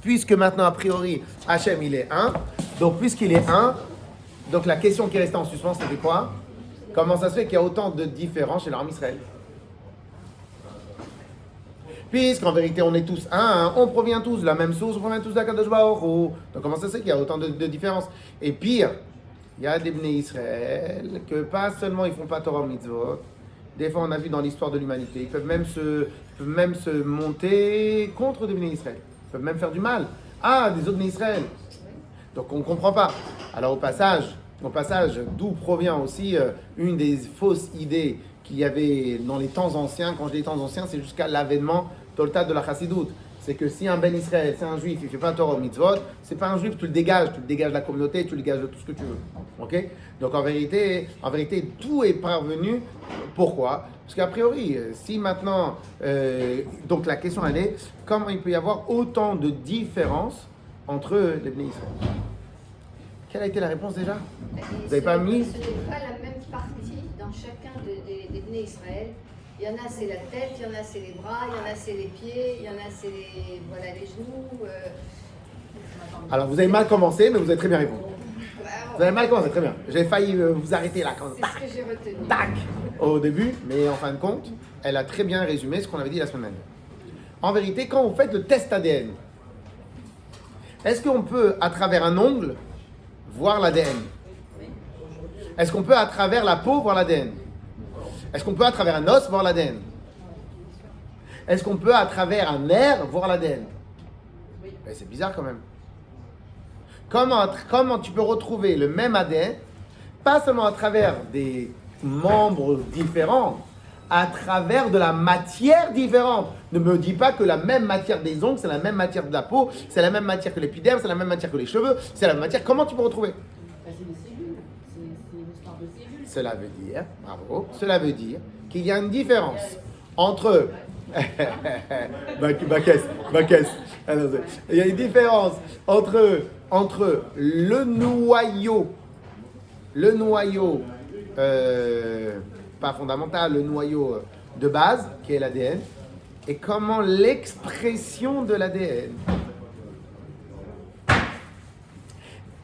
Puisque maintenant, a priori, Hachem, il est un. Donc, puisqu'il est un, donc la question qui restait en suspens, c'était quoi? Comment ça se fait qu'il y a autant de différences chez l'armée Israël? Puisqu'en vérité, on est tous un, on provient tous de la même source, on provient tous de la Kadosh Baruch Hu. Donc, comment ça se fait qu'il y a autant de différences? Et pire, il y a des Bnei Israël que pas seulement ils font pas Torah Mitzvot, des fois on a vu dans l'histoire de l'humanité, ils peuvent même se monter contre des Bnei Israël. Ils peuvent même faire du mal à des autres Bnei Israël. Donc on ne comprend pas. Alors au passage, d'où provient aussi une des fausses idées qu'il y avait dans les temps anciens. Quand je dis temps anciens, c'est jusqu'à l'avènement tolta de la Chassidoute. C'est que si un Ben Israël, c'est un juif, il ne fait pas Torah Mitzvot, c'est pas un juif, tu le dégages de la communauté, tu le dégages de tout ce que tu veux. Ok? Donc en vérité, tout est parvenu. Pourquoi? Parce qu'a priori, si maintenant, donc la question elle est, comment il peut y avoir autant de différences entre les Bnei Israël? Quelle a été la réponse déjà? Vous n'avez pas mis? Ce n'est pas la même partie dans chacun des Bnei Israël. Il y en a c'est la tête, il y en a c'est les bras, il y en a c'est les pieds, il y en a c'est les genoux. Alors vous avez mal commencé, mais vous avez très bien répondu. Vous avez mal commencé, très bien. J'ai failli vous arrêter là. C'est ce que j'ai retenu. Tac, au début, mais en fin de compte, elle a très bien résumé ce qu'on avait dit la semaine dernière. En vérité, quand vous faites le test ADN, est-ce qu'on peut, à travers un ongle, voir l'ADN? Est-ce qu'on peut, à travers la peau, voir l'ADN? Est-ce qu'on peut, à travers un os, voir l'ADN? Est-ce qu'on peut, à travers un nerf, voir l'ADN? Mais c'est bizarre quand même. Comment tu peux retrouver le même ADN, pas seulement à travers des membres différents, à travers de la matière différente? Ne me dis pas que la même matière des ongles, c'est la même matière de la peau, c'est la même matière que l'épiderme, c'est la même matière que les cheveux, c'est la même matière. Comment tu peux retrouver? C'est des cellules, c'est une histoire de cellules. Cela veut dire, bravo, cela veut dire qu'il y a une différence entre... ma caisse. Il y a une différence entre le noyau, pas fondamental, le noyau de base, qui est l'ADN, et comment l'expression de l'ADN.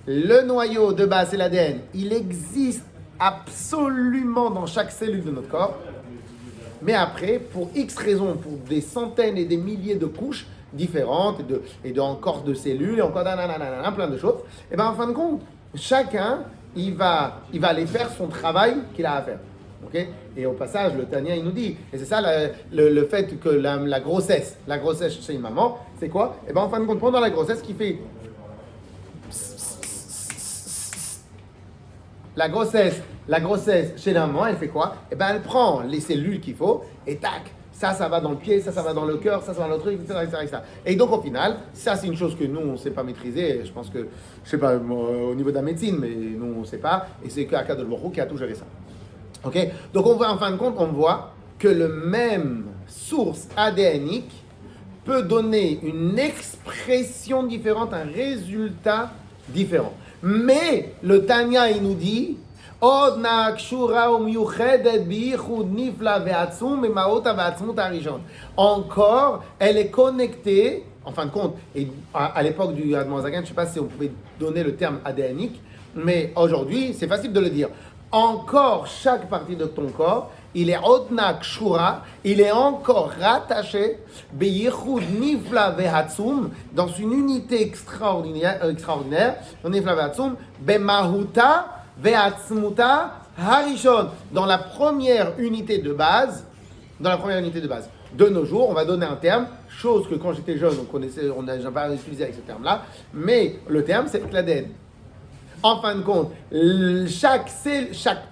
Le noyau de base, c'est l'ADN. Il existe absolument dans chaque cellule de notre corps. Mais après, pour X raisons, pour des centaines et des milliers de couches différentes, et encore de cellules, et encore plein de choses, et bien en fin de compte, chacun, il va aller faire son travail qu'il a à faire. Okay? Et au passage, le Tania, il nous dit, et c'est ça le fait que la grossesse chez une maman, c'est quoi? Et bien en fin de compte, pendant la grossesse, qui fait la grossesse chez la maman, elle fait quoi? Eh ben, elle prend les cellules qu'il faut et tac, ça va dans le pied, ça va dans le cœur, ça va dans le truc, etc. Et donc, au final, ça, c'est une chose que nous, on ne sait pas maîtriser. Je pense que, je sais pas, au niveau de la médecine, mais nous, on ne sait pas. Et c'est qu'Akadosh Baruch Hu qui a tout géré ça. Ok? Donc, on voit, en fin de compte, on voit que le même source ADNique peut donner une expression différente, un résultat différent. Mais le Tanya, il nous dit, encore, elle est connectée, en fin de compte, et à l'époque du Admon Zaken, je ne sais pas si on pouvait donner le terme adénique, mais aujourd'hui, c'est facile de le dire. Encore, chaque partie de ton corps, il est odnak shura, il est encore rattaché beyichud nifla vehatzum, dans une unité extraordinaire, nifla vehatzum, bemahuta vehatzmuta harishon, dans la première unité de base. De nos jours, on va donner un terme, chose que quand j'étais jeune, on n'a jamais pas utilisé avec ce terme-là, mais le terme, c'est l'ADN. En fin de compte, chaque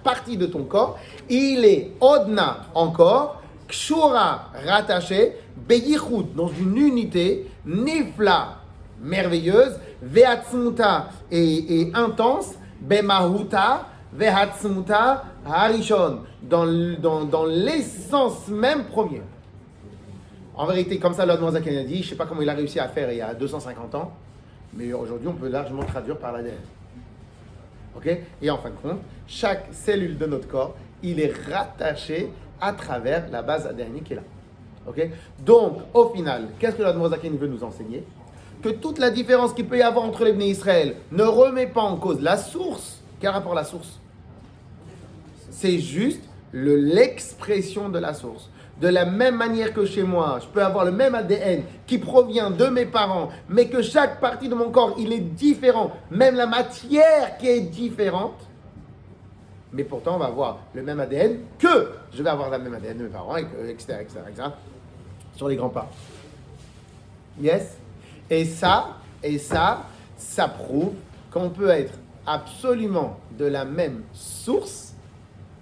partie de ton corps, il est odna encore, kshura rattaché, beyichud dans une unité, nifla merveilleuse, vehatzmuta et intense, bemahuta, vehatzmuta harishon dans l'essence même première. En vérité, comme ça l'Admon Zaken a dit, je ne sais pas comment il a réussi à faire il y a 250 ans, mais aujourd'hui on peut largement traduire par l'ADN. Okay? Et en fin de compte, chaque cellule de notre corps, il est rattaché à travers la base ADN qui est là. Okay? Donc, au final, qu'est-ce que l'Admon Zaken veut nous enseigner? que toute la différence qu'il peut y avoir entre les Bnei Israël ne remet pas en cause la source. Quel rapport à la source? C'est juste l'expression de la source. De la même manière que chez moi, je peux avoir le même ADN qui provient de mes parents, mais que chaque partie de mon corps, il est différent, même la matière qui est différente. Mais pourtant, on va avoir le même ADN que je vais avoir le même ADN de mes parents, etc., etc., sur les grands-parents. Yes? Et ça prouve qu'on peut être absolument de la même source,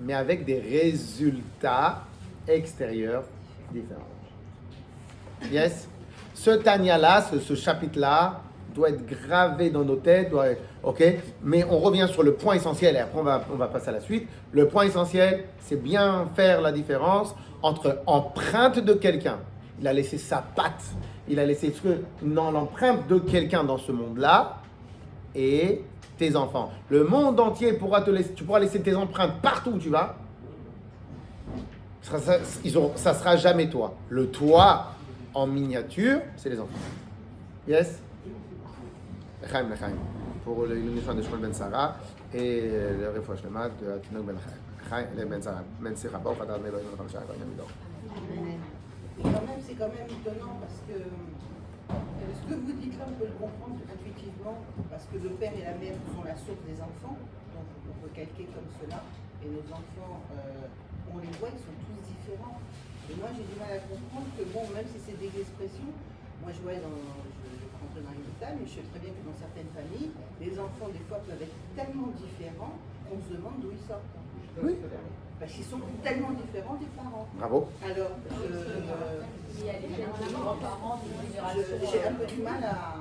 mais avec des résultats extérieurs différents. Yes? Ce Tanya-là, ce chapitre-là, doit être gravé dans nos têtes, ok? Mais on revient sur le point essentiel et après on va passer à la suite. Le point essentiel, c'est bien faire la différence entre empreinte de quelqu'un. Il a laissé sa patte, il a laissé l'empreinte de quelqu'un dans ce monde-là et tes enfants. Le monde entier tu pourras laisser tes empreintes partout où tu vas. Ça sera jamais toi. Le toi en miniature, c'est les enfants. Yes? L'chaim. Pour l'union de Shmuel Ben Sarah et le refouach lema de Tinok Ben Sarah. Ben Sira Baruch Adar Elohim Melech HaShamayim V'Yam Midor. Et quand même, c'est quand même étonnant parce que ce que vous dites là, on peut le comprendre intuitivement parce que le père et la mère sont la source des enfants, donc on peut calquer comme cela. Et nos enfants, on les voit, ils sont tous différents. Et moi, j'ai du mal à comprendre que bon, même si c'est des expressions, moi je vois je rentre dans les détails, mais je sais très bien que dans certaines familles, les enfants des fois peuvent être tellement différents qu'on se demande d'où ils sortent. Oui. Parce qu'ils sont tellement différents des parents. Bravo. Alors, Il y a les grands-parents, j'ai un peu du mal à.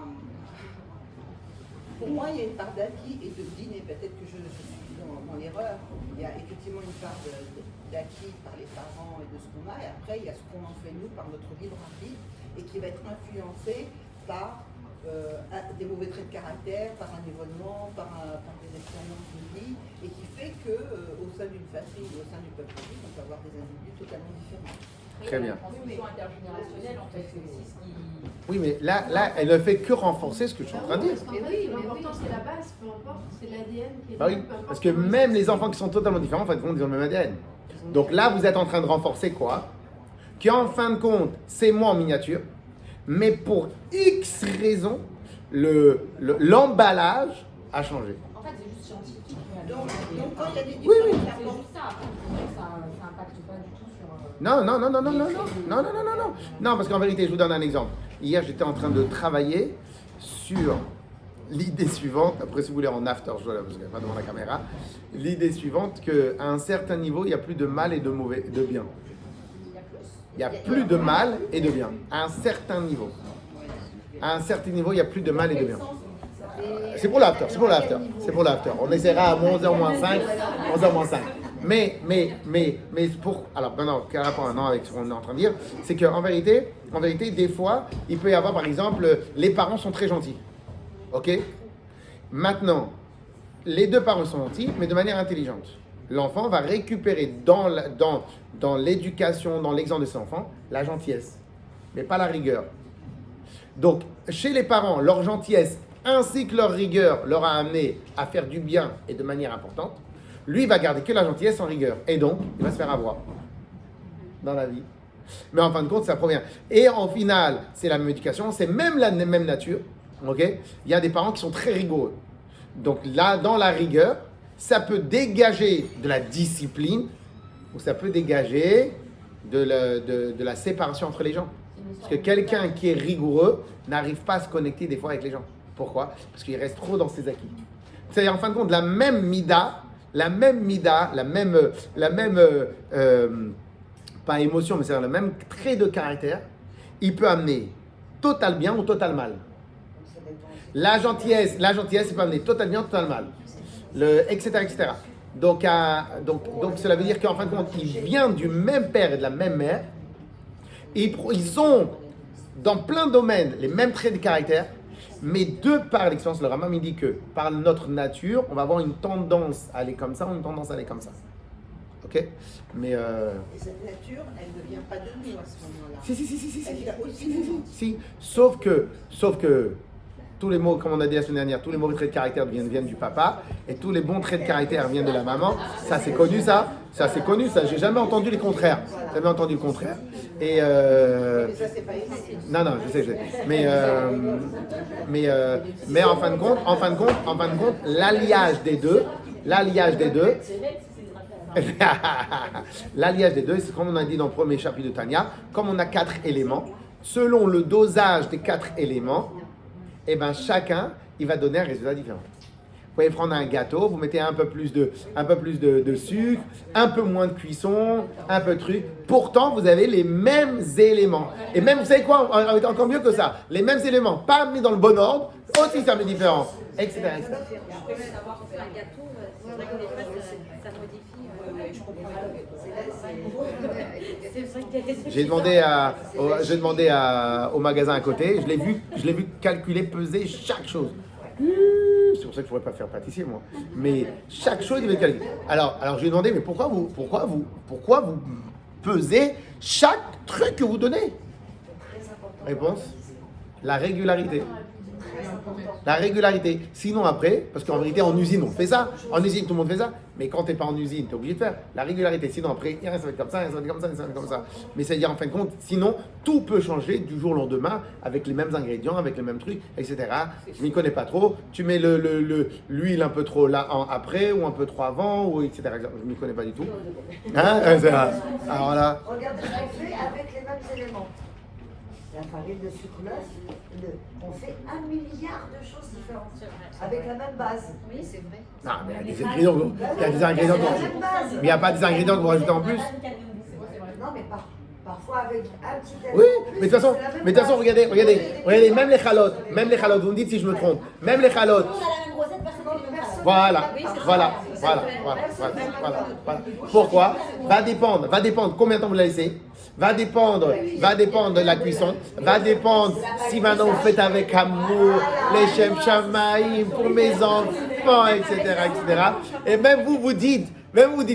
Pour moi, il y a une part d'acquis et de dîner. Peut-être que je suis dans l'erreur. Il y a effectivement une part d'acquis par les parents et de ce qu'on a. Et après, il y a ce qu'on en fait nous par notre libre arbitre et qui va être influencé par des mauvais traits de caractère, par un évoluement, par des expériences de vie, et qui fait qu'au sein d'une famille ou au sein du peuple juif, on peut avoir des individus totalement différents. Très bien. La transmission intergénérationnelle, en fait, c'est aussi ce qui... Oui, mais là, elle ne fait que renforcer ce que je suis en train de dire. Parce qu'en fait, l'important c'est la base, peu importe, c'est l'ADN qui est Bah oui, parce que même les enfants qui sont totalement différents, en fait, ils ont le même ADN. Donc là, vous êtes en train de renforcer quoi? Qu'en fin de compte, c'est moi en miniature, mais pour X raisons, l'emballage a changé. En fait, c'est juste scientifique. Donc quand il y a des Oui, oui. C'est juste ça. Après, c'est vrai que ça impacte pas du tout sur... Non, parce qu'en vérité, je vous donne un exemple. Hier, j'étais en train de travailler sur l'idée suivante, après si vous voulez en after, je dois parce qu'il n'y a pas devant la caméra, l'idée suivante qu'à un certain niveau, il n'y a plus de mal et de mauvais, de bien. Il n'y a plus de mal et de bien. À un certain niveau. À un certain niveau, il n'y a plus de mal et de bien. C'est pour l'after. On essaiera à 11h moins 5. 11h moins 5. Mais pour... Alors maintenant, quel rapport maintenant avec ce qu'on est en train de dire, c'est qu'en vérité, des fois, il peut y avoir par exemple, les parents sont très gentils. Ok? Maintenant, les deux parents sont gentils, mais de manière intelligente. L'enfant va récupérer dans l'éducation, dans l'exemple de ses enfants, la gentillesse, mais pas la rigueur. Donc, chez les parents, leur gentillesse ainsi que leur rigueur leur a amené à faire du bien et de manière importante. Lui, il va garder que la gentillesse sans rigueur. Et donc, il va se faire avoir dans la vie. Mais en fin de compte, ça provient. Et en final, c'est la même éducation, c'est même la même nature. Ok? Il y a des parents qui sont très rigoureux. Donc là, dans la rigueur, ça peut dégager de la discipline ou ça peut dégager de la séparation entre les gens. Parce que quelqu'un qui est rigoureux n'arrive pas à se connecter des fois avec les gens. Pourquoi? Parce qu'il reste trop dans ses acquis. C'est-à-dire, en fin de compte, la même mida, pas émotion, mais c'est-à-dire le même trait de caractère, il peut amener total bien ou total mal. La gentillesse, il peut amener total bien ou total mal. Etc. Donc, cela veut dire qu'en fin de compte, il vient du même père et de la même mère. Ils ont, dans plein de domaines, les mêmes traits de caractère, mais de par l'expérience, le Rambam dit que par notre nature, on va avoir une tendance à aller comme ça ou une tendance à aller comme ça. Ok? Mais Et cette nature, elle ne devient pas de nous à ce moment-là. Si. Elle vient aussi de nous. Si. Sauf que tous les mots, comme on a dit la semaine dernière, tous les mauvais traits de caractère viennent du papa, et tous les bons traits de caractère viennent de la maman. Ça, c'est connu, ça. Ça, c'est connu, ça. J'ai jamais entendu les contraires. Jamais entendu le contraire. Et Mais ça, c'est pas évident. non, je sais. Mais en fin de compte, l'alliage des deux, l'alliage des deux, c'est comme on a dit dans le premier chapitre de Tanya, comme on a 4 éléments, selon le dosage des 4 éléments, et ben chacun, il va donner un résultat différent. Vous pouvez prendre un gâteau, vous mettez un peu plus de sucre, un peu moins de cuisson, un peu de truc. Pourtant, vous avez les mêmes éléments. Et même, vous savez quoi, encore mieux que ça, les mêmes éléments, pas mis dans le bon ordre, aussi ça met différent, etc. Je peux savoir qu'on fait un gâteau, c'est vrai que des fois ça modifie. Je comprends. C'est vrai que J'ai demandé au magasin à côté, je l'ai vu calculer, peser chaque chose. C'est pour ça que je ne pourrais pas faire pâtissier moi. Mais chaque chose, il devait calculer. Alors je lui ai demandé, mais pourquoi vous pesez chaque truc que vous donnez? Réponse, la régularité. La régularité. Sinon après, parce qu'en vérité en usine on fait ça, en usine tout le monde fait ça, mais quand tu n'es pas en usine, tu es obligé de faire la régularité. Sinon après, ça va être comme ça, ça va être comme ça, ça va être comme ça. Mais c'est-à-dire en fin de compte, sinon tout peut changer du jour au lendemain avec les mêmes ingrédients, avec les mêmes trucs, etc. Je m'y connais pas trop. Tu mets l'huile un peu trop là après ou un peu trop avant, ou etc. Je m'y connais pas du tout. Hein? Alors là. Regardez ce qu'on fait avec les mêmes éléments. La farine, le sucre, on fait 1 milliard de choses différentes avec la même base. Oui, c'est vrai. Non, mais il y a des ingrédients, mais il n'y a pas des ingrédients que vous rajoutez en plus. Non, mais parfois avec un petit Oui, mais de toute façon, regardez, même les chalotes, vous me dites si je me trompe, même les chalotes. Voilà. Pourquoi? Va dépendre combien de temps vous la laissez. Va dépendre de la cuisson. Va dépendre si maintenant vous faites avec amour les Shem Shamaïm pour mes enfants, etc. Et même vous dites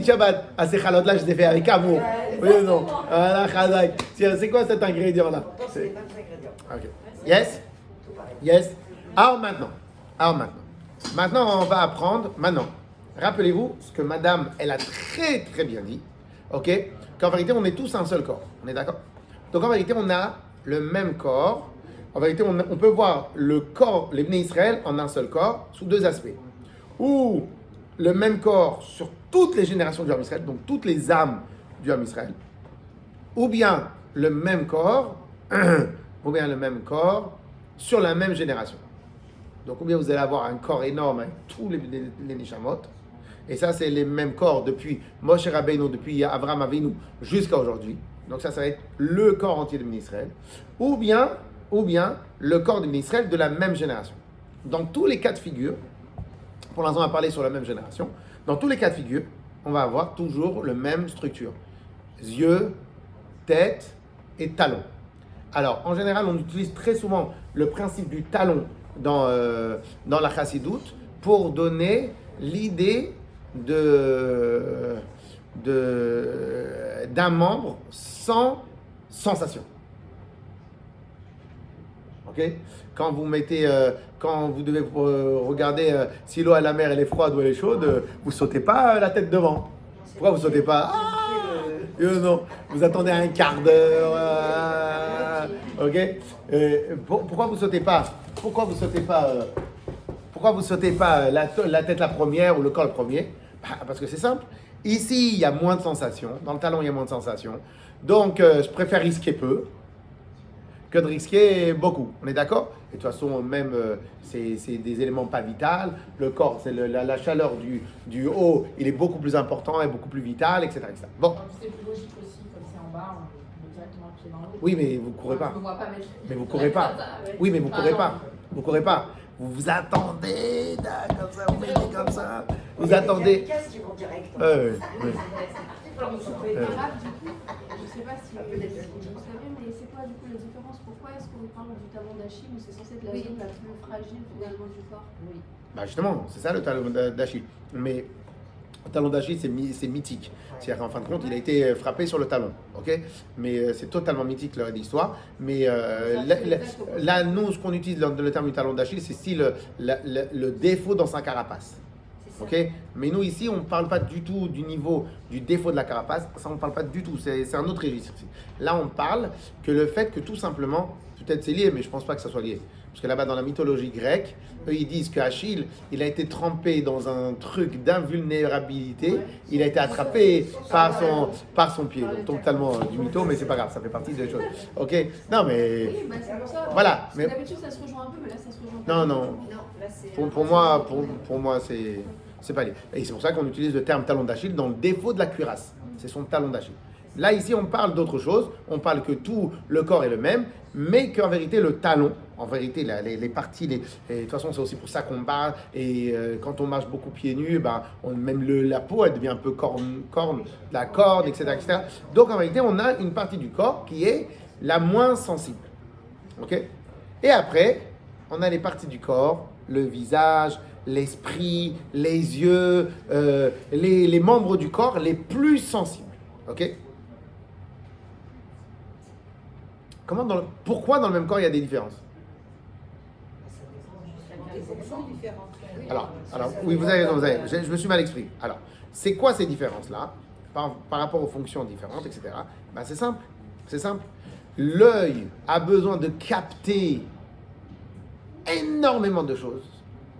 Shabbat, à ces chalotes là je les ai fait avec amour. Oui ou non? Voilà, Chazak. C'est quoi cet ingrédient là? C'est les mêmes ingrédients. Ok. Yes. Alors maintenant on va apprendre. Rappelez-vous ce que Madame elle a très très bien dit. Ok? Qu'en vérité, on est tous un seul corps. On est d'accord? Donc en vérité, on a le même corps. En vérité, on peut voir le corps, les Bnei Israël, en un seul corps, sous 2 aspects. Ou le même corps sur toutes les générations du Ham Israël, donc toutes les âmes du Ham Israël. Ou bien le même corps, sur la même génération. Donc, ou bien vous allez avoir un corps énorme avec tous les Neshamot. Et ça, c'est les mêmes corps depuis Moshe Rabbeinu, depuis Avraham Avinu jusqu'à aujourd'hui. Donc ça va être le corps entier de Bnei Israël. Ou bien le corps de Bnei Israël de la même génération. Dans tous les cas de figure, pour l'instant on va parler sur la même génération, dans tous les cas de figure, on va avoir toujours la même structure. Yeux, tête et talon. Alors, en général, on utilise très souvent le principe du talon dans la chassidoute pour donner l'idée d'un membre sans sensation. Ok? Quand vous devez regarder si l'eau à la mer elle est froide ou elle est chaude, vous sautez pas la tête devant. Pourquoi vous sautez pas? Non, vous attendez un quart d'heure. Ok? Pourquoi vous sautez pas? Pourquoi vous sautez pas la tête la première ou le corps le premier? Parce que c'est simple. Ici, il y a moins de sensations. Dans le talon, il y a moins de sensations. Donc, je préfère risquer peu que de risquer beaucoup. On est d'accord? Et de toute façon, même, c'est des éléments pas vitaux. Le corps, c'est la chaleur du haut, il est beaucoup plus important et beaucoup plus vital, etc. Bon. C'est plus logique aussi, comme c'est en bas, on met directement le pied dans l'eau. Oui, mais vous ne courez pas. Je me vois pas mettre. Mais vous courez pas. Oui, mais vous courez pas. Vous courez pas. Vous attendez, comme ça, vous mettez comme ça. Vous attendez. Il y a des caisses qui vont directement. Je sais pas si vous savez, mais c'est quoi du coup la différence? Pourquoi est-ce qu'on parle du talon d'Achille où c'est censé être la zone la plus fragile finalement du corps? Oui. Bah justement, c'est ça le talon d'Achille. Mais Le talon d'Achille, c'est mythique. C'est-à-dire qu'en fin de compte, il a été frappé sur le talon. Ok, mais c'est totalement mythique l'histoire. Mais là, nous, ce qu'on utilise le terme du talon d'Achille, c'est style le défaut dans sa carapace. Ok, mais nous ici, on ne parle pas du tout du niveau du défaut de la carapace. Ça, on ne parle pas du tout. C'est un autre registre. Là, on parle que le fait que tout simplement, peut-être c'est lié, mais je ne pense pas que ça soit lié. Parce que là-bas, dans la mythologie grecque, eux, ils disent qu'Achille, il a été trempé dans un truc d'invulnérabilité. Il a été attrapé par son pied. Donc, totalement du mytho, mais c'est pas grave, ça fait partie des choses. Ok? Non, mais. Oui, bah c'est pour ça. Voilà. Mais d'habitude, ça se rejoint un peu, mais là, ça se rejoint pas. Non, non. Non, là, c'est Pour moi, c'est pas lié. Et c'est pour ça qu'on utilise le terme talon d'Achille dans le défaut de la cuirasse. C'est son talon d'Achille. Là, ici, on parle d'autre chose. On parle que tout le corps est le même, mais qu'en vérité, le talon, en vérité, les parties, et de toute façon, c'est aussi pour ça qu'on parle. Et quand on marche beaucoup pieds nus, même la peau, elle devient un peu corne, la corne, etc., etc. Donc, en vérité, on a une partie du corps qui est la moins sensible. OK? Et après, on a les parties du corps, le visage, l'esprit, les yeux, les membres du corps les plus sensibles. OK? Pourquoi dans le même corps il y a des différences? Des fonctions différentes. Alors, oui, vous avez raison, je me suis mal exprimé. Alors, c'est quoi ces différences-là par rapport aux fonctions différentes, etc. C'est simple. C'est simple. L'œil a besoin de capter énormément de choses.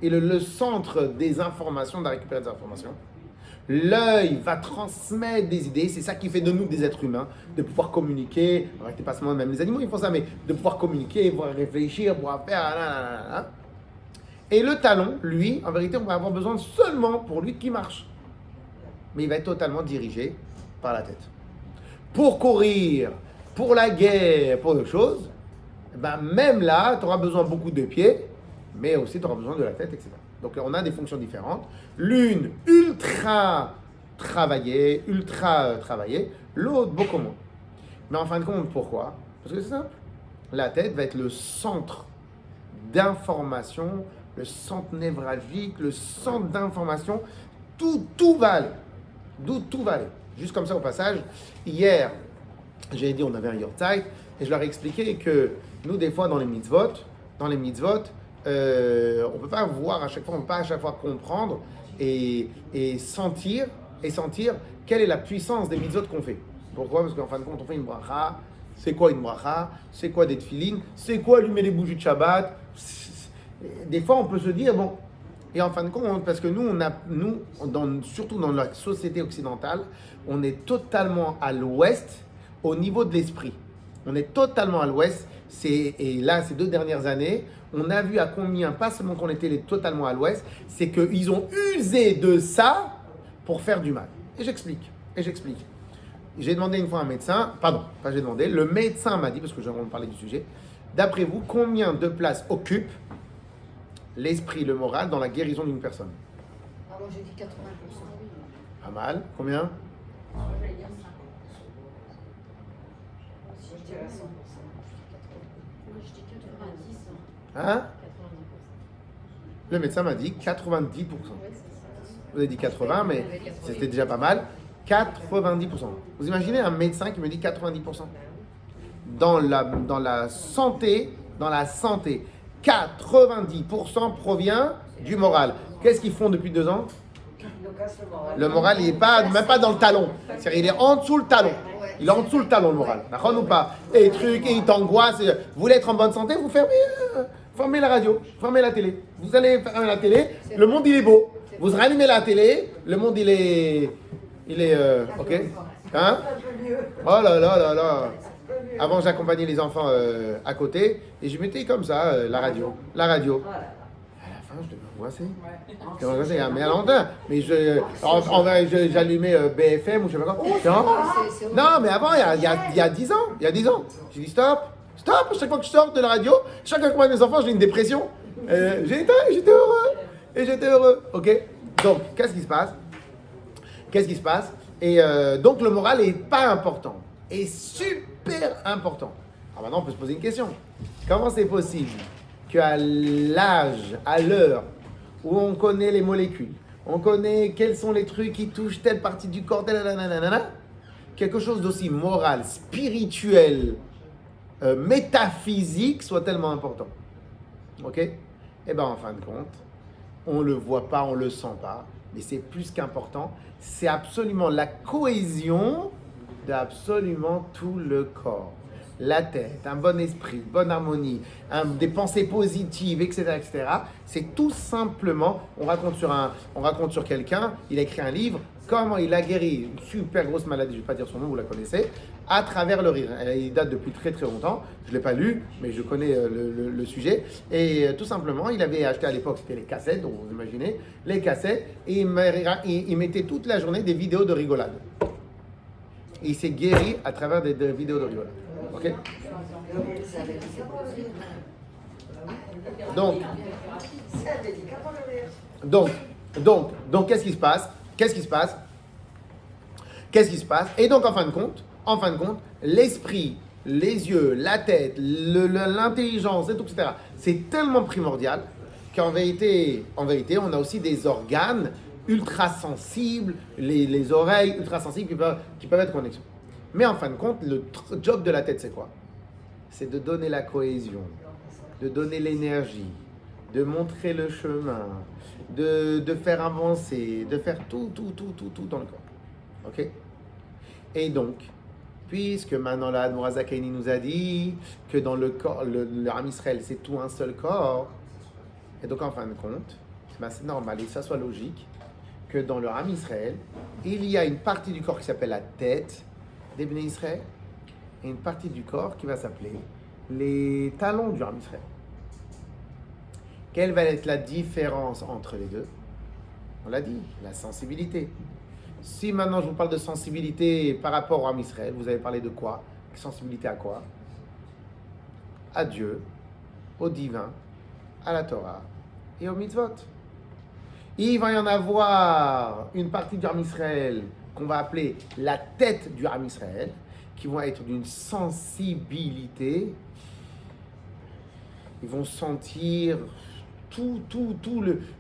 Il est le centre des informations, de récupérer des informations. L'œil va transmettre des idées, c'est ça qui fait de nous des êtres humains, de pouvoir communiquer, arrêtez pas seulement, même les animaux ils font ça, mais de pouvoir communiquer, pouvoir réfléchir, pouvoir faire, Et le talon, lui, en vérité, on va avoir besoin seulement pour lui qui marche. Mais il va être totalement dirigé par la tête. Pour courir, pour la guerre, pour d'autres choses, même là, tu auras besoin beaucoup de pieds, mais aussi tu auras besoin de la tête, etc. Donc on a des fonctions différentes. L'une ultra travaillée, l'autre beaucoup moins. Mais en fin de compte, pourquoi? Parce que c'est simple. La tête va être le centre d'information, le centre névralgique, le centre d'information. Tout va aller. Tout va aller. Juste comme ça au passage, hier, j'ai dit on avait un Yortzeit et je leur ai expliqué que nous, des fois, dans les mitzvot, on ne peut pas voir à chaque fois, on ne peut pas à chaque fois comprendre et sentir quelle est la puissance des mitzvot qu'on fait. Pourquoi? Parce qu'en fin de compte, on fait une bracha. C'est quoi une bracha? C'est quoi des tefilines? C'est quoi allumer les bougies de Shabbat? Des fois, on peut se dire, bon, et en fin de compte, parce que surtout dans la société occidentale, on est totalement à l'ouest au niveau de l'esprit. On est totalement à l'ouest. Et là, ces 2 dernières années, on a vu à combien, pas seulement qu'on était totalement à l'ouest, c'est qu'ils ont usé de ça pour faire du mal. Et j'explique. J'ai demandé une fois à un médecin, le médecin m'a dit, parce que j'ai envie de parler du sujet, d'après vous, combien de place occupe l'esprit, le moral dans la guérison d'une personne? Ah, moi j'ai dit 80%. Pas mal. Combien? Je dirais 100%. Moi, je dis 90. Hein? Le médecin m'a dit 90%. Vous avez dit 80, mais c'était déjà pas mal. 90%. Vous imaginez un médecin qui me dit 90%? Dans la santé, 90% provient du moral. Qu'est-ce qu'ils font depuis 2 ans? Le moral, il n'est même pas dans le talon. C'est-à-dire, il est en dessous le talon. Il est en dessous le talon, le moral. D'accord ou pas? Et trucs, et il t'angoisse. Vous voulez être en bonne santé, vous fermez la radio, fermez la télé. Vous allez fermer la télé, le monde, il est beau. Vous rallumez la télé, le monde, il est ok? Hein? Oh là là là là. Avant, j'accompagnais les enfants à côté et je mettais comme ça la radio. À la fin, je devais angoisser. Mais à l'antenne. Mais j'allumais BFM ou je sais pas quoi. Non, mais avant, il y a 10 ans. J'ai dit stop. À chaque fois que je sors de la radio, chaque fois que je vois mes enfants, j'ai une dépression. J'étais heureux. Ok? Donc, qu'est-ce qui se passe? Et donc, le moral n'est pas important. Et super important. Alors maintenant, on peut se poser une question. Comment c'est possible qu'à l'heure où on connaît les molécules, on connaît quels sont les trucs qui touchent telle partie du corps, quelque chose d'aussi moral, spirituel, métaphysique soit tellement important. Ok? Eh bien, en fin de compte, on ne le voit pas, on ne le sent pas, mais c'est plus qu'important. C'est absolument la cohésion d'absolument tout le corps. La tête, un bon esprit, bonne harmonie, des pensées positives, etc., etc. C'est tout simplement, on raconte sur quelqu'un, il a écrit un livre, comment il a guéri une super grosse maladie, je ne vais pas dire son nom, vous la connaissez, à travers le rire. Il date depuis très très longtemps, je ne l'ai pas lu, mais je connais le sujet. Et tout simplement, il avait acheté à l'époque, c'était les cassettes, donc vous imaginez, les cassettes, et il mettait toute la journée des vidéos de rigolade. Et il s'est guéri à travers des vidéos de rigolade. Ok? Donc, qu'est-ce qui se passe? Et donc, en fin de compte, l'esprit, les yeux, la tête, l'intelligence, et tout, etc., c'est tellement primordial qu'en vérité, on a aussi des organes ultra sensibles, les oreilles ultra sensibles qui peuvent être connectés. Mais en fin de compte, le job de la tête, c'est quoi? C'est de donner la cohésion, de donner l'énergie, de montrer le chemin, de faire avancer, de faire tout dans le corps. Ok? Et donc, puisque maintenant là, Morazakaini nous a dit que dans le corps, le Ham Israël, c'est tout un seul corps, et donc en fin de compte, c'est normal et ça soit logique que dans le Ham Israël, il y a une partie du corps qui s'appelle la tête des Bnei Israël et une partie du corps qui va s'appeler les talons du Ham Israël. Quelle va être la différence entre les deux? On l'a dit, la sensibilité. Si maintenant je vous parle de sensibilité par rapport au Ham Israël, vous avez parlé de quoi? Sensibilité à quoi? À Dieu, au divin, à la Torah et au mitzvot. Il va y en avoir une partie du Ham Israël qu'on va appeler la tête du Ham Israël, qui vont être d'une sensibilité. Ils vont sentir tout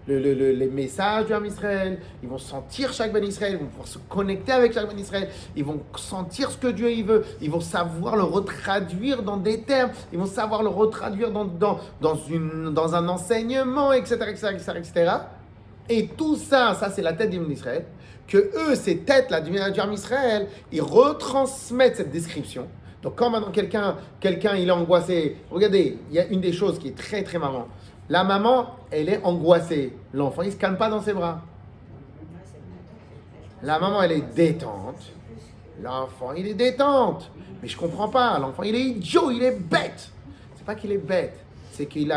les messages du Ham Israël. Ils vont sentir chaque Ben Israël. Ils vont pouvoir se connecter avec chaque Ben Israël. Ils vont sentir ce que Dieu il veut. Ils vont savoir le retraduire dans des termes. Ils vont savoir le retraduire dans un enseignement, etc., etc. Et tout ça c'est la tête du Ben Israël. Que eux, ces têtes-là du Ham Israël, ils retransmettent cette description. Donc quand maintenant quelqu'un il est angoissé, regardez, il y a une des choses qui est très très marrant. La maman, elle est angoissée. L'enfant, il ne se calme pas dans ses bras. La maman, elle est détente. L'enfant, il est détente. Mais je ne comprends pas. L'enfant, il est idiot, il est bête. C'est pas qu'il est bête. C'est qu'il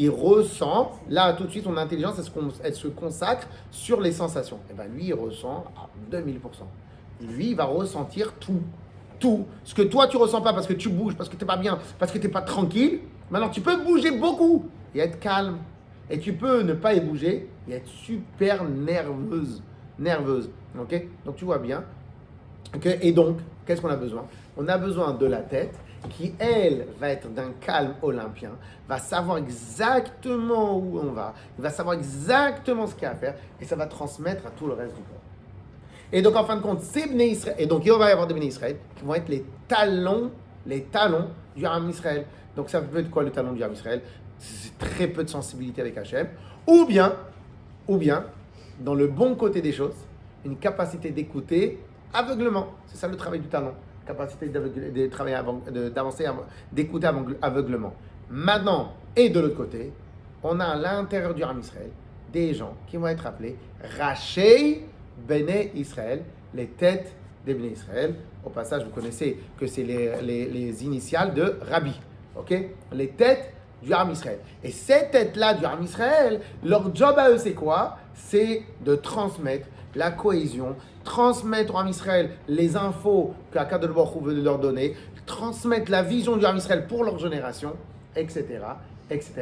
ressent, là tout de suite, son intelligence, elle se consacre sur les sensations. Et bien lui, il ressent à 2000%. Lui, il va ressentir tout. Ce que toi, tu ne ressens pas parce que tu bouges, parce que tu n'es pas bien, parce que tu n'es pas tranquille. Maintenant, tu peux bouger beaucoup et être calme. Et tu peux ne pas y bouger et être super nerveuse. Ok? Donc, tu vois bien. Okay? Et donc, qu'est-ce qu'on a besoin? On a besoin de la tête qui, elle, va être d'un calme olympien, va savoir exactement où on va, il va savoir exactement ce qu'il y a à faire et ça va transmettre à tout le reste du corps. Et donc, en fin de compte, c'est Bnei Israël. Et donc, il va y avoir des Bnei Israël qui vont être les talons du Ham Israël. Donc, ça peut être quoi le talon du Ham Israël? C'est très peu de sensibilité avec Hachem. Ou bien, dans le bon côté des choses, une capacité d'écouter aveuglement. C'est ça le travail du talon. Capacité de travailler d'avancer, d'écouter aveuglement. Maintenant, et de l'autre côté, on a à l'intérieur du Ham Israël des gens qui vont être appelés Rachei Bnei Israël, les têtes des Bnei Israël. Au passage, vous connaissez que c'est les initiales de Rabbi. Ok? Les têtes du Ham Israël. Et ces têtes-là du Ham Israël, leur job à eux, c'est quoi? C'est de transmettre la cohésion, transmettre au Ham Israël les infos qu'Akadosh Baruch Hu veut leur donner, transmettre la vision du Ham Israël pour leur génération, etc. Est-ce que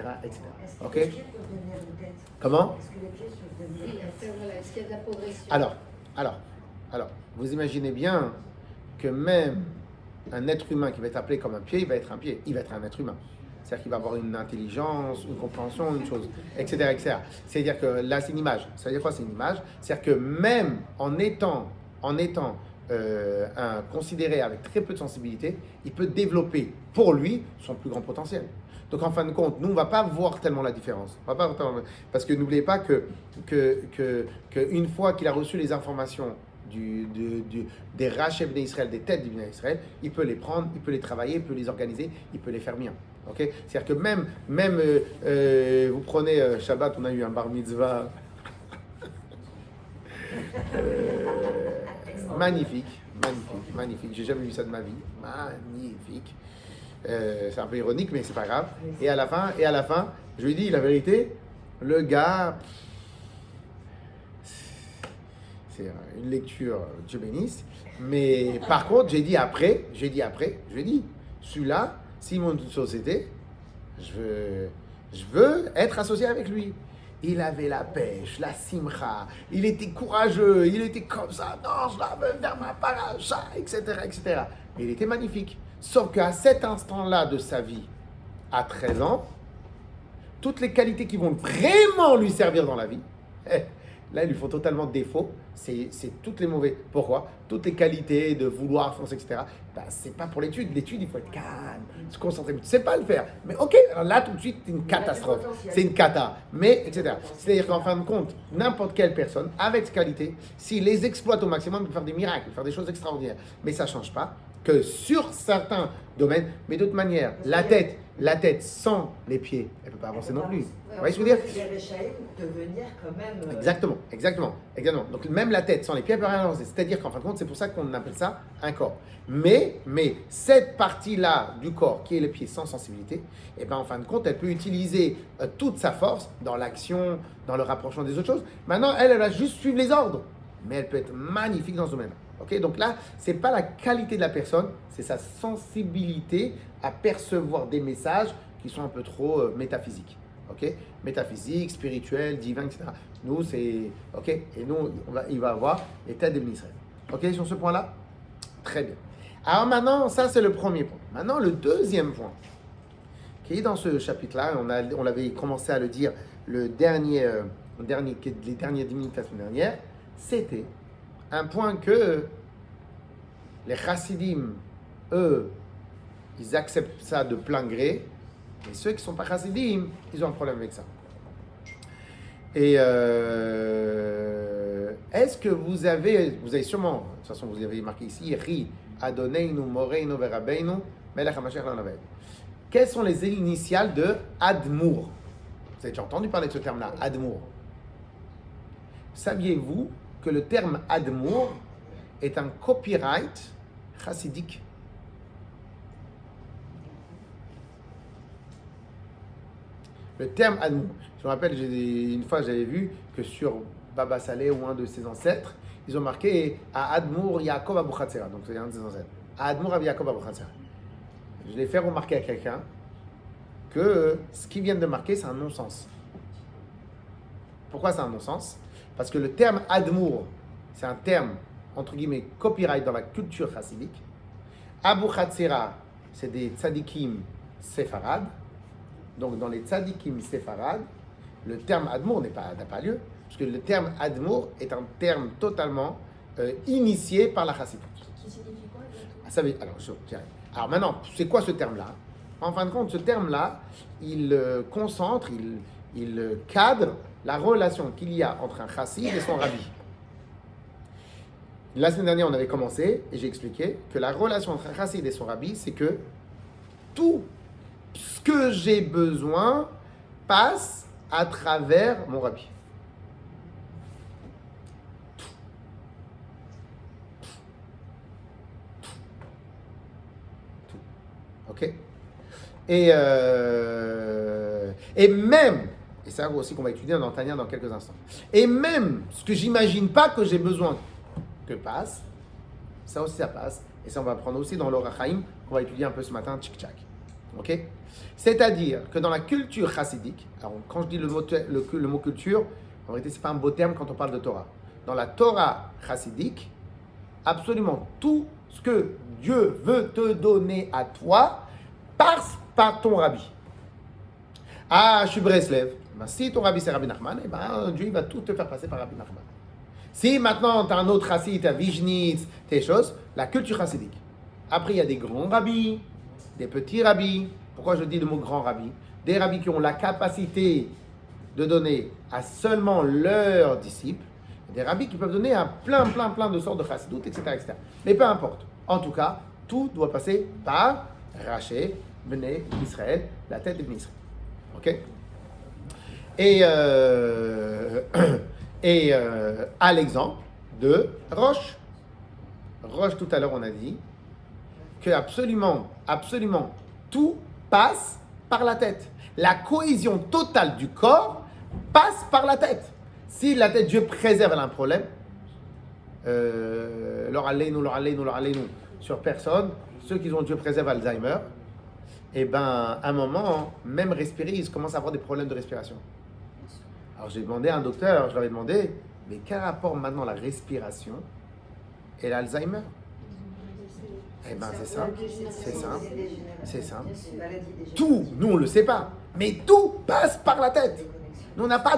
Ok? les pieds peuvent devenir une tête? Comment? Est-ce que les pieds peuvent devenir une tête? Voilà, est-ce qu'il y a de la progression? Alors, vous imaginez bien que même un être humain qui va être appelé comme un pied, il va être un pied, il va être un être humain. c'est-à-dire qu'il va avoir une intelligence, une compréhension, une chose, etc., etc. C'est-à-dire que là, c'est une image. Ça veut dire quoi, c'est une image? C'est-à-dire que même en étant considéré avec très peu de sensibilité, il peut développer pour lui son plus grand potentiel. Donc en fin de compte, nous on ne va pas voir tellement la différence. On va pas voir parce que n'oubliez pas que une fois qu'il a reçu les informations des Rachel d'Israël, des têtes du Bnei Israël, il peut les prendre, il peut les travailler, il peut les organiser, il peut les faire bien. Okay? C'est-à-dire que même vous prenez Shabbat, on a eu un bar mitzvah. Magnifique. J'ai jamais vu ça de ma vie. Magnifique. C'est un peu ironique, mais c'est pas grave. Et à la fin, je lui dis la vérité. Le gars, c'est une lecture, Dieu bénisse. Mais par contre, j'ai dit après, celui-là, s'il monte une société, je veux être associé avec lui. Il avait la pêche, la simcha, il était courageux, il était comme ça, non, je la veux vers ma paracha, etc., etc. Mais il était magnifique. Sauf qu'à cet instant-là de sa vie, à 13 ans, toutes les qualités qui vont vraiment lui servir dans la vie, là, ils lui font totalement défaut. C'est toutes les mauvaises. Pourquoi? Toutes les qualités de vouloir foncer, etc. C'est pas pour l'étude. L'étude, il faut être calme, se concentrer. Tu sais pas le faire. Mais ok, alors là, tout de suite, c'est une catastrophe. C'est une cata. Mais, etc. C'est-à-dire qu'en fin de compte, n'importe quelle personne, avec ses qualités, s'il les exploite au maximum, il peut faire des miracles, il peut faire des choses extraordinaires. Mais ça change pas que sur certains domaines, mais d'autre manière, la tête sans les pieds, elle ne peut pas avancer non plus. Vous voyez ce que je veux dire? Il y a Rechaïm devenir quand même. Exactement. Donc même la tête sans les pieds, elle ne peut rien avancer. C'est-à-dire qu'en fin de compte, c'est pour ça qu'on appelle ça un corps. Mais cette partie-là du corps, qui est les pieds sans sensibilité, et en fin de compte, elle peut utiliser toute sa force dans l'action, dans le rapprochement des autres choses. Maintenant, elle va juste suivre les ordres. Mais elle peut être magnifique dans ce domaine-là. Okay, donc là, ce n'est pas la qualité de la personne, c'est sa sensibilité à percevoir des messages qui sont un peu trop métaphysiques. Okay? Métaphysiques, spirituels, divins, etc. Nous, c'est... OK? Et nous, il va avoir les têtes des Israël. OK, sur ce point-là? Très bien. Alors maintenant, ça, c'est le premier point. Maintenant, le deuxième point, qui est dans ce chapitre-là, on l'avait commencé à le dire les dernières 10 minutes la semaine dernière, c'était un point que les chassidim, eux, ils acceptent ça de plein gré, et ceux qui ne sont pas chassidim, ils ont un problème avec ça. Et est-ce que vous avez sûrement, de toute façon vous avez marqué ici, Ri, Adoneinu, Moreinu, Verabeinu, Melech HaMashiach Lanavel. Quelles sont les initiales de Admour? Vous avez déjà entendu parler de ce terme-là, Admour. Saviez-vous que le terme Admour est un copyright chassidique? Le terme Admour, je me rappelle, une fois j'avais vu que sur Baba Saleh ou un de ses ancêtres, ils ont marqué à Admour Yaakov Abu Khatsera, donc c'est un de ses ancêtres. À Admour Yaakov Abu Khatsera. Je l'ai fait remarquer à quelqu'un que ce qu'ils viennent de marquer, c'est un non-sens. Pourquoi c'est un non-sens? Parce que le terme Admour, c'est un terme, entre guillemets, copyright dans la culture chassidique. Abu Khatsera, c'est des tzadikim séfarades. Donc, dans les tzadikim séfarades, le terme Admour n'a pas lieu, parce que le terme Admour est un terme totalement initié par la chassidoute. Qui signifie quoi exactement? Ça veut, alors maintenant, c'est quoi ce terme-là? En fin de compte, ce terme-là, il concentre, il cadre la relation qu'il y a entre un chassid et son rabbi. La semaine dernière, on avait commencé et j'ai expliqué que la relation entre un chassid et son rabbi, c'est que tout ce que j'ai besoin passe à travers mon rabbi. Tout. Ok? Et même, et c'est ça aussi qu'on va étudier dans Tania dans quelques instants, et même ce que j'imagine pas que j'ai besoin que passe, ça aussi ça passe, et ça on va prendre aussi dans l'Orach Chaim qu'on va étudier un peu ce matin, tchik-tchak. Ok? C'est-à-dire que dans la culture chassidique, alors quand je dis le mot culture, en réalité c'est pas un beau terme quand on parle de Torah. Dans la Torah chassidique, absolument tout ce que Dieu veut te donner à toi passe par ton rabbi. Ah, je suis Breslev. Ben, si ton rabbi c'est Rabbi Nachman, eh ben, Dieu il va tout te faire passer par Rabbi Nachman. Si maintenant tu as un autre chassid, tu as Vizhnitz, tes choses, la culture chassidique. Après, il y a des grands rabbis, des petits rabbis. Pourquoi je dis le mot grand rabbi? Des rabbis qui ont la capacité de donner à seulement leurs disciples, des rabbis qui peuvent donner à plein de sortes de chassidoutes, etc. Mais peu importe. En tout cas, tout doit passer par Raché, Bnei Israël, la tête de Bnei Israël. Ok? Et à l'exemple de Roche. Roche, tout à l'heure, on a dit que absolument tout passe par la tête. La cohésion totale du corps passe par la tête. Si la tête, Dieu préserve, elle a un problème, leur allez-nous, sur personne, ceux qui ont Dieu préserve Alzheimer, et ben à un moment, même respirer, ils commencent à avoir des problèmes de respiration. Alors j'ai demandé à un docteur, je leur ai demandé, mais quel rapport maintenant la respiration et l'Alzheimer? Eh ben c'est simple. Tout, nous on le sait pas, mais tout passe par la tête. Nous on n'a pas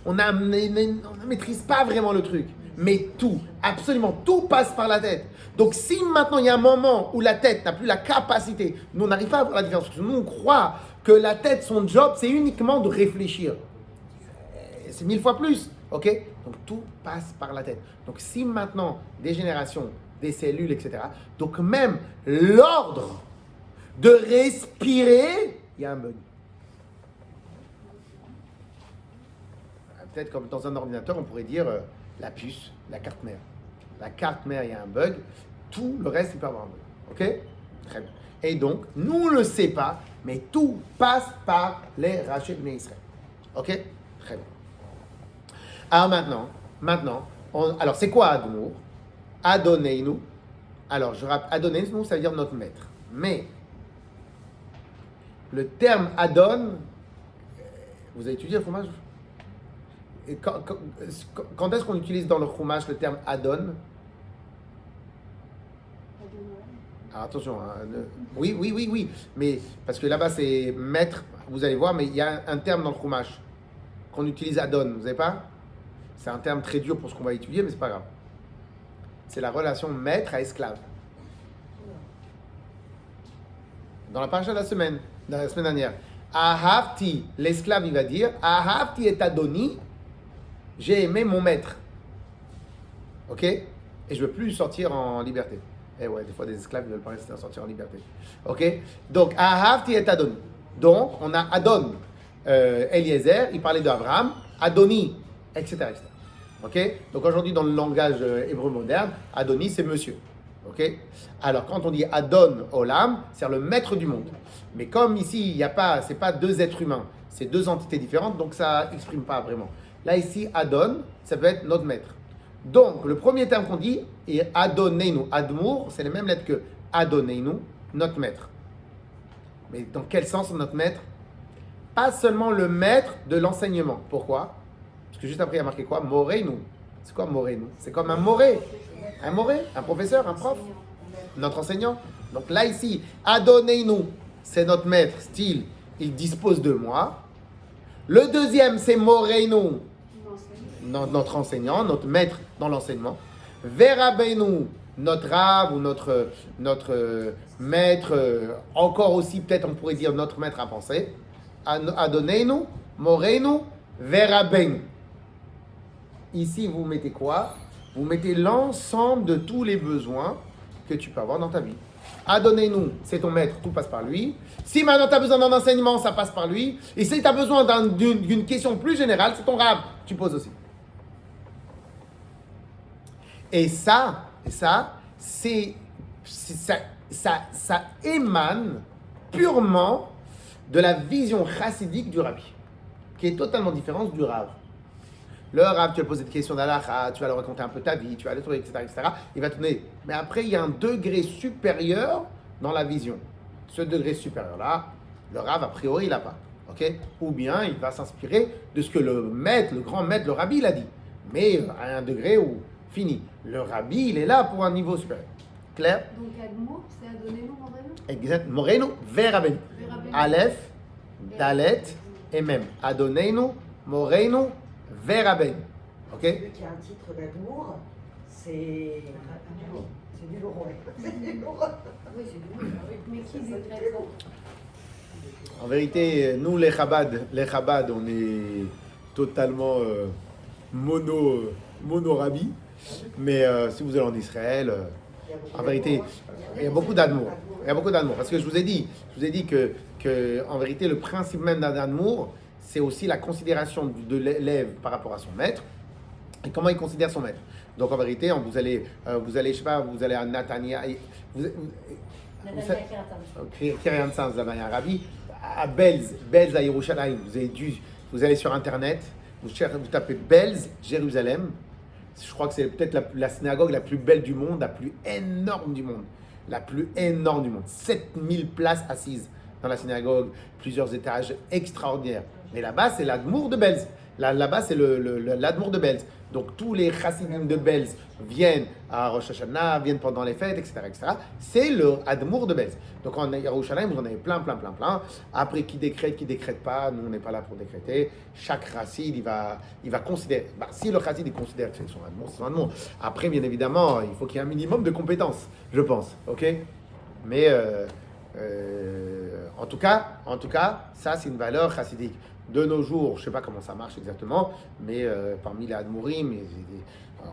on ne maîtrise pas vraiment le truc, mais tout, absolument tout passe par la tête. Donc si maintenant il y a un moment où la tête n'a plus la capacité, nous on n'arrive pas à voir la différence. Parce que nous on croit que la tête, son job, c'est uniquement de réfléchir. C'est 1000 fois plus, ok? Donc tout passe par la tête. Donc si maintenant des générations, des cellules, etc. Donc même l'ordre de respirer, il y a un bug. Peut-être comme dans un ordinateur, on pourrait dire la puce, la carte mère. La carte mère, il y a un bug. Tout le reste, il peut avoir un bug. Ok? Très bien. Et donc, nous, on ne le sait pas, mais tout passe par les rachets Bnei Israël. Ok? Très bien. Alors maintenant, alors c'est quoi Admour? Adonneinu. Alors, je rappelle, Adonneinu, ça veut dire notre maître. Mais, le terme Adon, vous avez étudié le fromage? Et quand est-ce qu'on utilise dans le fromage le terme Adon? Alors attention, hein, oui, mais parce que là-bas c'est maître, vous allez voir, mais il y a un terme dans le fromage qu'on utilise Adon, vous savez pas? C'est un terme très dur pour ce qu'on va étudier, mais c'est pas grave. C'est la relation maître à esclave. Dans la paracha de la semaine dernière, Ahavti, l'esclave il va dire, Ahavti et Adoni, j'ai aimé mon maître. Ok? Et je ne veux plus sortir en liberté. Eh ouais, des fois des esclaves ils veulent pas rester à sortir en liberté. Ok? Donc, Ahavti et Adoni. Donc, on a Adon, Eliezer, il parlait d'Abraham, Adoni, etc. Ok? Donc aujourd'hui, dans le langage hébreu moderne, Adoni, c'est monsieur. Ok? Alors, quand on dit Adon Olam, c'est le maître du monde. Mais comme ici, il n'y a pas, c'est pas deux êtres humains, c'est deux entités différentes, donc ça n'exprime pas vraiment. Là, ici, Adon, ça peut être notre maître. Donc, le premier terme qu'on dit est Adonneinu. Admour, c'est les mêmes lettres que Adonneinu, notre maître. Mais dans quel sens notre maître? Pas seulement le maître de l'enseignement. Pourquoi? Parce que juste après, il y a marqué quoi? Moreinu. C'est quoi Moreinu? C'est comme un moré. Un moré, un professeur, un prof. Notre enseignant. Donc là, ici, Adonneinu, c'est notre maître, style, il dispose de moi. Le deuxième, c'est Moreinu, notre enseignant, notre maître dans l'enseignement. Verabenu, notre rave ou notre maître, encore aussi, peut-être on pourrait dire notre maître à penser. Adonneinu, Moreinu, Verabenu. Ici, vous mettez quoi? Vous mettez l'ensemble de tous les besoins que tu peux avoir dans ta vie. Adonneinu, c'est ton maître, tout passe par lui. Si maintenant tu as besoin d'un enseignement, ça passe par lui. Et si tu as besoin d'une question plus générale, c'est ton rave, tu poses aussi. Et ça émane purement de la vision chassidique du rabbi, qui est totalement différente du rave. Le rave, tu vas poser des questions d'Alakha, tu vas leur raconter un peu ta vie, tu vas aller trouver, etc., etc. Il va te donner. Mais après, il y a un degré supérieur dans la vision. Ce degré supérieur-là, le rave, a priori, il n'a pas. Okay? Ou bien, il va s'inspirer de ce que le maître, le grand maître, le rabbi, il a dit. Mais à un degré où, fini. Le rabbi, il est là pour un niveau supérieur. Clair? Donc, Admour, c'est Adonneinu, Moreinu? Exact. Moreinu, Verabenu. Aleph, Dalet, et même Adoneinu, Moreinu, Veraben. Ok? Vu qu'il y a un titre d'amour, c'est du lourd. Ouais. C'est du lourd. Oui, c'est du Mais qui décrète ça? En vérité, nous les Chabad, on est totalement mono-rabbi. Mais si vous allez en Israël, en vérité, il y a beaucoup d'amour. Il y a beaucoup d'amour. Parce que je vous ai dit que en vérité, le principe même d'un amour, c'est aussi la considération de l'élève par rapport à son maître et comment il considère son maître. Donc en vérité, vous allez, je sais pas, vous allez à Natania, Kiryat Sanz, là-bas, il y a un rabbi, à Belz à Yerushalayim, vous allez sur internet, vous tapez Belz, Jérusalem. Je crois que c'est peut-être la synagogue la plus belle du monde, la plus énorme du monde. La plus énorme du monde. 7000 places assises dans la synagogue, plusieurs étages extraordinaires. Mais là-bas, c'est l'Admour de Belz. Là-bas, c'est l'Admour de Belz. Donc, tous les chassidim de Belz viennent à Rosh Hashanah, viennent pendant les fêtes, etc. etc. C'est le Admour de Belz. Donc, en Yerushalayim, vous en avez plein. Après, qui décrète pas, nous, on n'est pas là pour décréter. Chaque chassid, il va considérer. Si le chassid, il considère que c'est son Admour, c'est son Admour. Après, bien évidemment, il faut qu'il y ait un minimum de compétences, je pense. OK? Mais, en tout cas, ça, c'est une valeur chassidique. De nos jours, je ne sais pas comment ça marche exactement, mais parmi les Admourim,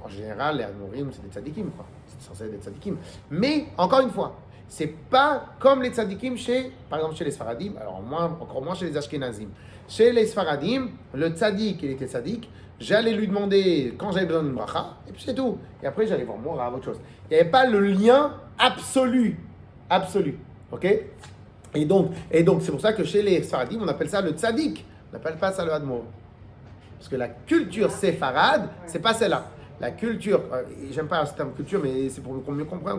en général, les Admourim, c'est des tzadikim, quoi. C'est censé être des tzadikim. Mais, encore une fois, c'est pas comme les tzadikim par exemple, chez les Sfaradim, alors encore moins chez les Ashkenazim. Chez les Sfaradim, le tzadik, il était tzadik, j'allais lui demander quand j'avais besoin d'une bracha, et puis c'est tout. Et après, j'allais voir moi à autre chose. Il n'y avait pas le lien absolu. Ok? Et donc, c'est pour ça que chez les Sfaradim, on appelle ça le tzadik. On n'appelle pas ça le Hadmour. Parce que la culture séfarade, c'est pas celle-là. La culture, j'aime pas ce terme culture, mais c'est pour qu'on mieux comprenne.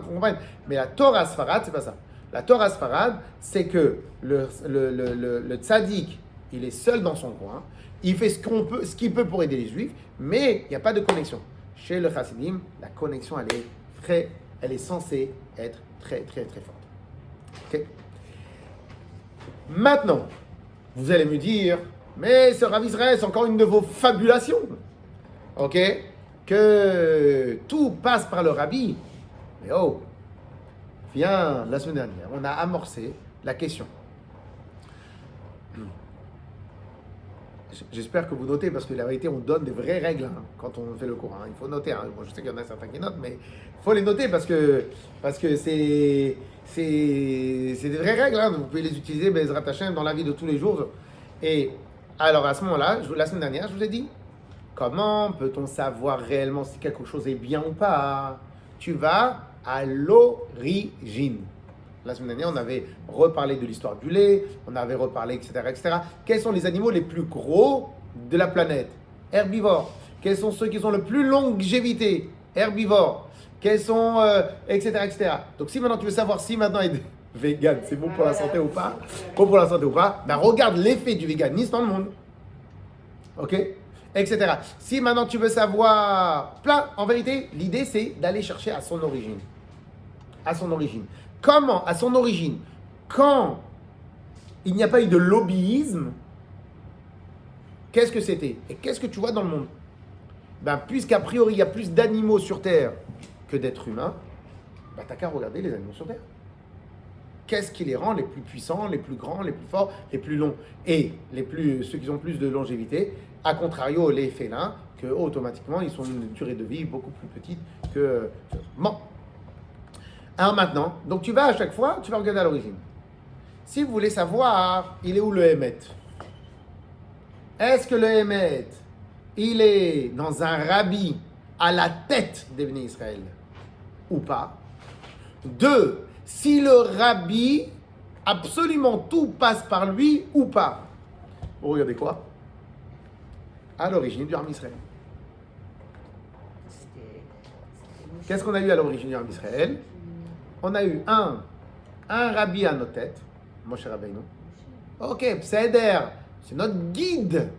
Mais la Torah sfarade, c'est pas ça. La Torah sfarade, c'est que le tzaddik, il est seul dans son coin, il fait ce qu'il peut pour aider les juifs, mais il n'y a pas de connexion. Chez le chassidim, la connexion, elle est censée être très forte. Okay? Maintenant, vous allez me dire, mais ce Rav Israël, c'est encore une de vos fabulations. Ok? Que tout passe par le rabbi. Mais oh, viens, la semaine dernière, on a amorcé la question. J'espère que vous notez, parce que la vérité, on donne des vraies règles quand on fait le cours. Il faut noter. Bon, je sais qu'il y en a certains qui notent, mais il faut les noter parce que c'est des vraies règles. Vous pouvez les utiliser Bezrat Hashem dans la vie de tous les jours. Et alors, à ce moment-là, la semaine dernière, je vous ai dit, comment peut-on savoir réellement si quelque chose est bien ou pas? Tu vas à l'origine. La semaine dernière, on avait reparlé de l'histoire du lait, on avait reparlé, etc. Quels sont les animaux les plus gros de la planète? Herbivores. Quels sont ceux qui ont le plus longévité? Herbivores. Quels sont, etc. Donc, si maintenant tu veux savoir si maintenant être vegan, c'est bon pour la santé ou pas, ben regarde l'effet du véganisme dans le monde. Ok? Etc. Si maintenant tu veux savoir plein, en vérité, l'idée c'est d'aller chercher à son origine. Comment, à son origine, quand il n'y a pas eu de lobbyisme, qu'est-ce que c'était? Et qu'est-ce que tu vois dans le monde? Ben, puisqu'a priori, il y a plus d'animaux sur Terre que d'êtres humains, ben, t'as qu'à regarder les animaux sur Terre. Qu'est-ce qui les rend les plus puissants, les plus grands, les plus forts, les plus longs? Et ceux qui ont plus de longévité, à contrario, les félins, que automatiquement, ils sont une durée de vie beaucoup plus petite que... Bon. Alors maintenant, donc tu vas à chaque fois, tu vas regarder à l'origine. Si vous voulez savoir, il est où le Hémet? Est-ce que le Hémet, il est dans un rabbi à la tête des Bnei Israël ou pas? 2, si le rabbi, absolument tout passe par lui ou pas? Vous regardez quoi? À l'origine du Ham Israël. Qu'est-ce qu'on a eu à l'origine du Ham Israël? On a eu un rabbi à nos têtes, Moshe Rabbeinu. Ok, Pseder, c'est notre guide.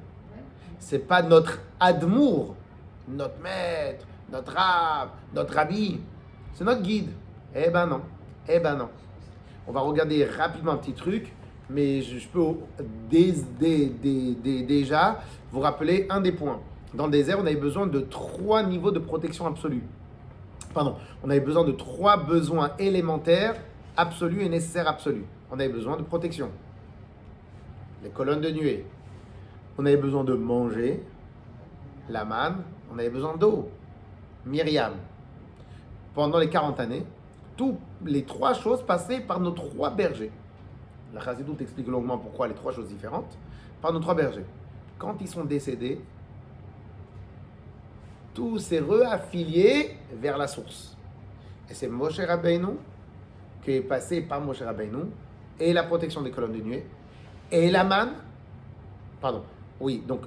C'est pas notre admour, notre maître, notre rab, notre rabbi. C'est notre guide. Eh ben non. On va regarder rapidement un petit truc mais je peux déjà vous rappeler un des points. Dans le désert, on avait besoin de 3 niveaux de protection absolue. Pardon, on avait besoin de 3 besoins élémentaires, absolus et nécessaires absolus. On avait besoin de protection. Les colonnes de nuée. On avait besoin de manger, la manne. On avait besoin d'eau, Myriam. Pendant les 40 années, toutes les 3 choses passaient par nos 3 bergers. La Chassidoute explique longuement pourquoi les 3 choses différentes. Par nos 3 bergers. Quand ils sont décédés, tout s'est réaffilié vers la source. Et c'est Moshe Rabbeinu qui est passé par Moshe Rabbeinu et la protection des colonnes de nuée et la manne. Pardon. Oui, donc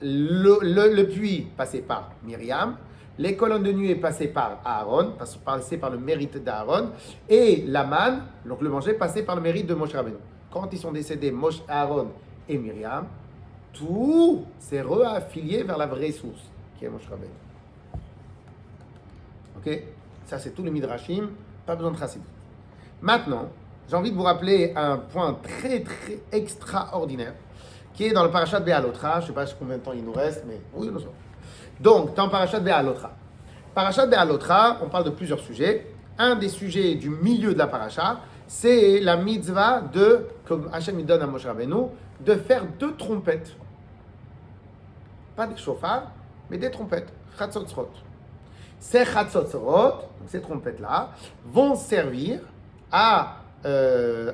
le puits passé par Myriam, les colonnes de nuée passées par Aaron, passées par le mérite d'Aaron, et la manne, donc le manger, passé par le mérite de Moshe Rabbeinu. Quand ils sont décédés, Moshe, Aaron et Myriam, tout s'est réaffilié vers la vraie source, qui est Moshe Rabbeinu. Ok? Ça, c'est tout le Midrashim, pas besoin de Chassidut. Maintenant, j'ai envie de vous rappeler un point très, très extraordinaire, qui est dans le parashat Be'alotra. Je ne sais pas combien de temps il nous reste, mais oui, nous sommes. Donc, dans le parashat Be'alotra. Parashat Be'alotra, on parle de plusieurs sujets. Un des sujets du milieu de la paracha, c'est la mitzvah comme Hachem donne à Moshe Rabbeinu, de faire 2 trompettes. Pas des chauffards, mais des trompettes. Chatzotzrot. Ces chatzotzrot, ces trompettes-là, vont servir à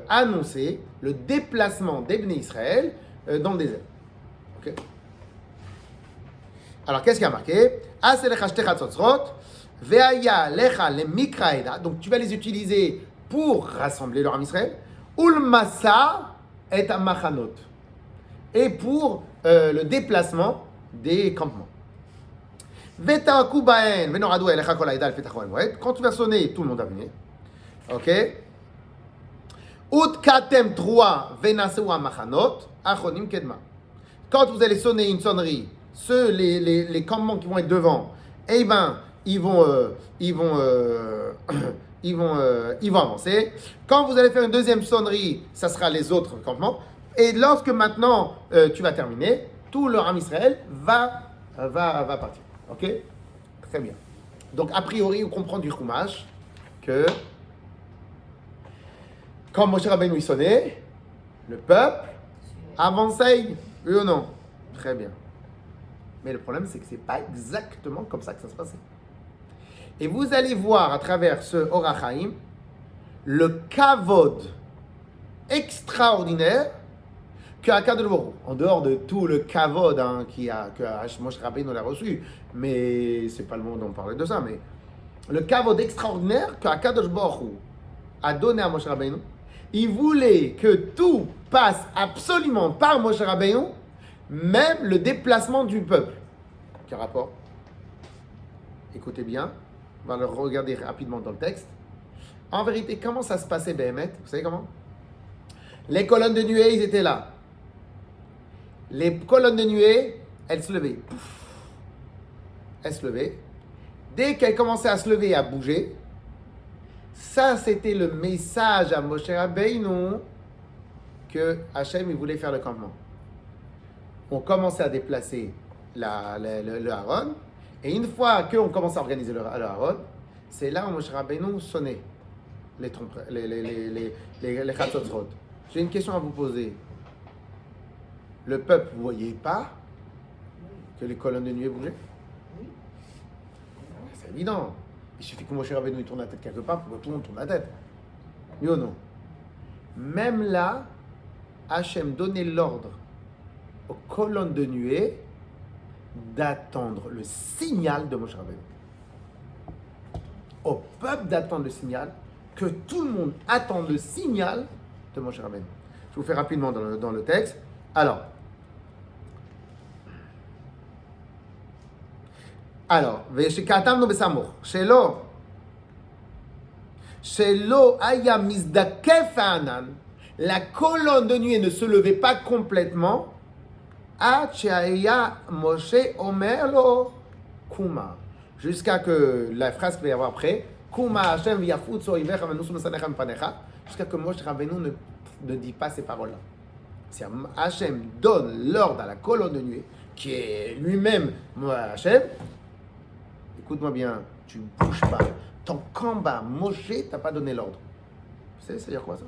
annoncer le déplacement des Bnei Israël dans le désert. Ok. Alors, qu'est-ce qu'il y a marqué? Donc, tu vas les utiliser pour rassembler leur âme Israël. Ulmasa et amachanot. Et pour le déplacement des campements. Quand tu vas sonner, tout le monde va venir. Ok? Quand vous allez sonner une sonnerie, les campements qui vont être devant, eh ben, ils vont avancer. Quand vous allez faire une deuxième sonnerie, ça sera les autres campements. Et lorsque maintenant tu vas terminer, tout le Ram Israël va partir. Ok? Très bien. Donc, a priori, on comprend du Chumash que quand Moshe Rabbeinu sonnait, le peuple avançait, oui ou non? Très bien. Mais le problème, c'est que ce n'est pas exactement comme ça que ça se passait. Et vous allez voir à travers ce Orach Chaim le kavod extraordinaire que Akadosh Baruch Hu, en dehors de tout le kavod que Moshe Rabbeinu a reçu, mais c'est pas le moment d'en parler de ça, mais le kavod extraordinaire que Akadosh Baruch Hu a donné à Moshe Rabbeinu, il voulait que tout passe absolument par Moshe Rabbeinu, même le déplacement du peuple. Quel rapport? Écoutez bien, on va le regarder rapidement dans le texte. En vérité, comment ça se passait, Béhémet? Vous savez comment? Les colonnes de nuée, ils étaient là. Les colonnes de nuée, elles se levaient. Pouf. Elles se levaient. Dès qu'elles commençaient à se lever et à bouger, ça, c'était le message à Moshe Rabbeinu que Hachem il voulait faire le campement. On commençait à déplacer le Aaron, et une fois qu'on commençait à organiser le Aaron, c'est là où Moshe Rabbeinu sonnait les chatzotzrot. J'ai une question à vous poser. Le peuple ne voyait pas que les colonnes de nuée bougeaient? Oui. C'est évident. Il suffit que Moshe Rabbeinu tourne la tête quelque part pour que tout le monde tourne la tête. Oui ou non? Même là, Hachem donnait l'ordre aux colonnes de nuée d'attendre le signal de Moshe Rabbeinu. Au peuple d'attendre le signal, que tout le monde attende le signal de Moshe Rabbeinu. Je vous fais rapidement dans le texte. Alors, ושכתבנו בסמוך, שלא היה מזדקף הענן, la colonne de nuée ne se levait pas complètement, עד שהיה משה אומר לו, קומה, jusqu'à que la phrase qu'il va y avoir après, קומה השם ויפוצו אויביך ונוסו משנאיך מפניך, jusqu'à que Moshe Rabbeinu ne ne dit pas ces paroles-là. C'est Hachem donne l'ordre à la colonne de nuée, qui est lui-même Hachem. Écoute-moi bien, tu ne bouges pas. Tant qu'en bas, Moshe t'a pas donné l'ordre. Vous savez, ça veut dire quoi ça?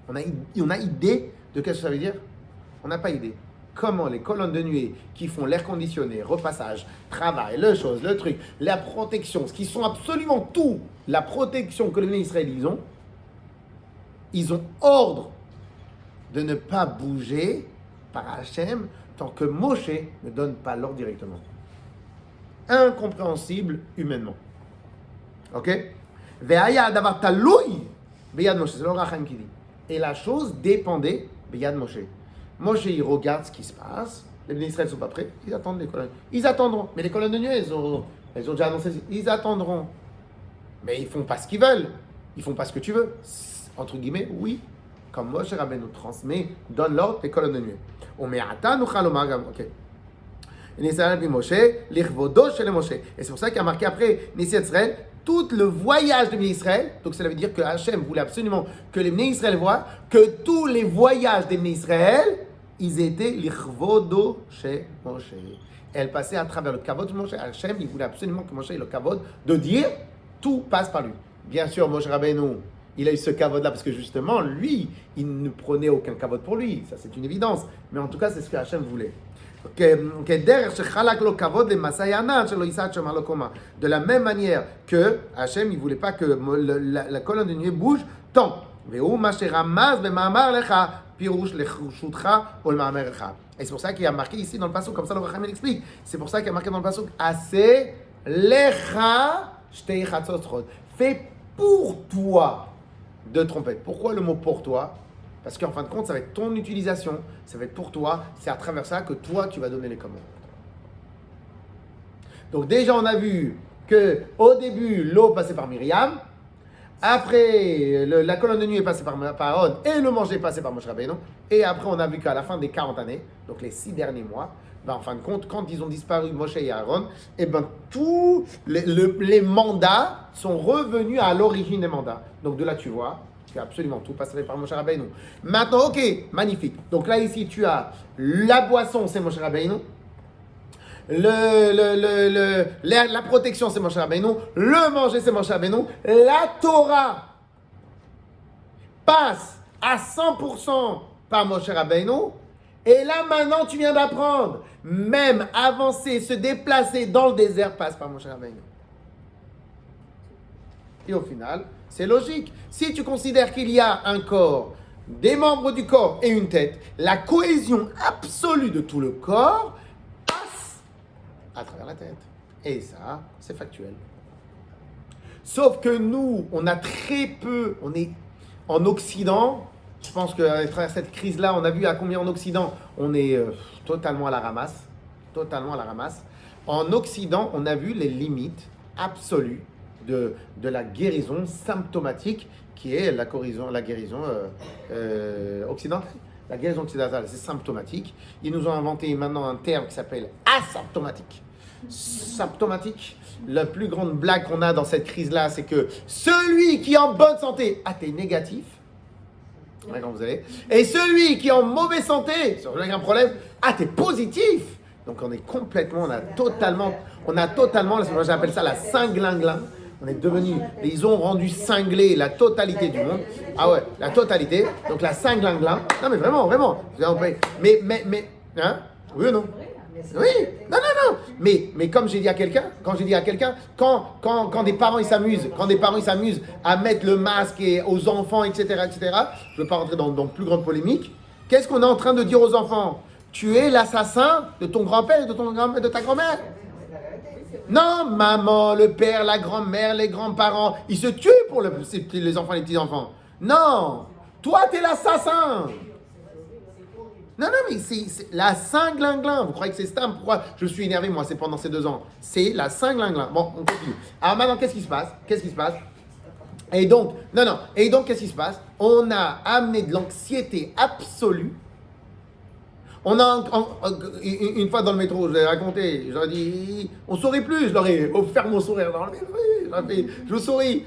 On a idée de qu'est-ce que ça veut dire? On n'a pas idée. Comment les colonnes de nuée qui font l'air conditionné, repassage, travail, le truc, la protection, ce qui sont absolument tout, la protection que les Israéliens ils ont ordre de ne pas bouger par Hachem tant que Moshe ne donne pas l'ordre directement. Incompréhensible humainement. Ok? Ve'aya davar taloui beyad Moshe. C'est le Racham qui dit. Et la chose dépendait beyad Moshe. Moshe, il regarde ce qui se passe. Les bénis Israël ne sont pas prêts. Ils attendent les colonnes. Ils attendront. Mais les colonnes de nuée, elles ont déjà annoncé. Ils attendront. Mais ils font pas ce qu'ils veulent. Ils font pas ce que tu veux. Entre guillemets, oui. Comme Moshe Rabbeinu transmet, donne l'ordre des colonnes de nuée. Ok. Et c'est pour ça qu'il y a marqué après Nissi Israël, tout le voyage de Bnei Israël. Donc cela veut dire que Hachem voulait absolument que les Bnei Israël voient que tous les voyages des Bnei Israël, ils étaient l'Ichvodo chez Moshe. Elle passait à travers le kavod de Moshe. Hachem, il voulait absolument que Moshe ait le kavod de dire tout passe par lui. Bien sûr, Moshe Rabbeinu, il a eu ce kavod-là parce que justement, lui, il ne prenait aucun kavod pour lui. Ça, c'est une évidence. Mais en tout cas, c'est ce que Hachem voulait. De la même manière que Hachem, il ne voulait pas que la colonne de nuée bouge tant. Et c'est pour ça qu'il y a marqué ici dans le passouk, comme ça le Racham explique. C'est pour ça qu'il y a marqué dans le passouk, Assez lecha shtei chatzot. Fais pour toi deux trompettes. Pourquoi le mot pour toi? Parce qu'en fin de compte, ça va être ton utilisation, ça va être pour toi, c'est à travers ça que toi, tu vas donner les commandes. Donc déjà, on a vu qu'au début, l'eau passait par Myriam, après, la colonne de nuit est passée par Aaron, et le manger est passé par Moshe Rabbeinu, et après, on a vu qu'à la fin des 40 années, donc les 6 derniers mois, en fin de compte, quand ils ont disparu, Moshe et Aaron, tous les mandats sont revenus à l'origine des mandats. Donc de là, tu vois, absolument tout passerait par Moshe Rabbeinu. Maintenant, ok, magnifique. Donc là, ici, tu as la boisson, c'est Moshe Rabbeinu. La protection, c'est Moshe Rabbeinu. Le manger, c'est Moshe Rabbeinu. La Torah passe à 100% par Moshe Rabbeinu. Et là, maintenant, tu viens d'apprendre. Même avancer, se déplacer dans le désert passe par Moshe Rabbeinu. Et au final, c'est logique. Si tu considères qu'il y a un corps, des membres du corps et une tête, la cohésion absolue de tout le corps passe à travers la tête. Et ça, c'est factuel. Sauf que nous, on a très peu, on est en Occident, je pense qu'à travers cette crise-là, on a vu à combien en Occident, on est totalement à la ramasse. Totalement à la ramasse. En Occident, on a vu les limites absolues de la guérison symptomatique qui est la guérison occidentale. La guérison occidentale, c'est symptomatique. Ils nous ont inventé maintenant un terme qui s'appelle asymptomatique. Symptomatique. La plus grande blague qu'on a dans cette crise-là, c'est que celui qui est en bonne santé, t'es négatif. Quand vous allez. Et celui qui est en mauvaise santé, avec un problème, t'es positif. Donc on est complètement, on a totalement, moi j'appelle ça la cinglingling. On est devenu, ils ont rendu cinglé la totalité du monde. Ah ouais, la totalité. Donc la cinglingling. Non mais vraiment. Mais, hein? Oui ou non? Oui, non. Mais comme j'ai dit à quelqu'un, quand des parents ils s'amusent, à mettre le masque aux enfants, etc., je ne veux pas rentrer dans plus grande polémique. Qu'est-ce qu'on est en train de dire aux enfants? Tu es l'assassin de ton grand-père et de ta grand-mère. Non, maman, le père, la grand-mère, les grands-parents, ils se tuent pour les enfants, les petits-enfants. Non, toi, t'es l'assassin. Non, mais c'est la cinglingling. Vous croyez que c'est Stam? Pourquoi je suis énervé, moi, c'est pendant ces 2 ans. C'est la cinglingling. Bon, on continue. Alors maintenant, qu'est-ce qui se passe? Et donc, qu'est-ce qui se passe? On a amené de l'anxiété absolue. Une fois dans le métro, je l'ai raconté, j'aurais dit, on sourit plus, je leur ai offert mon sourire. Je vous souris.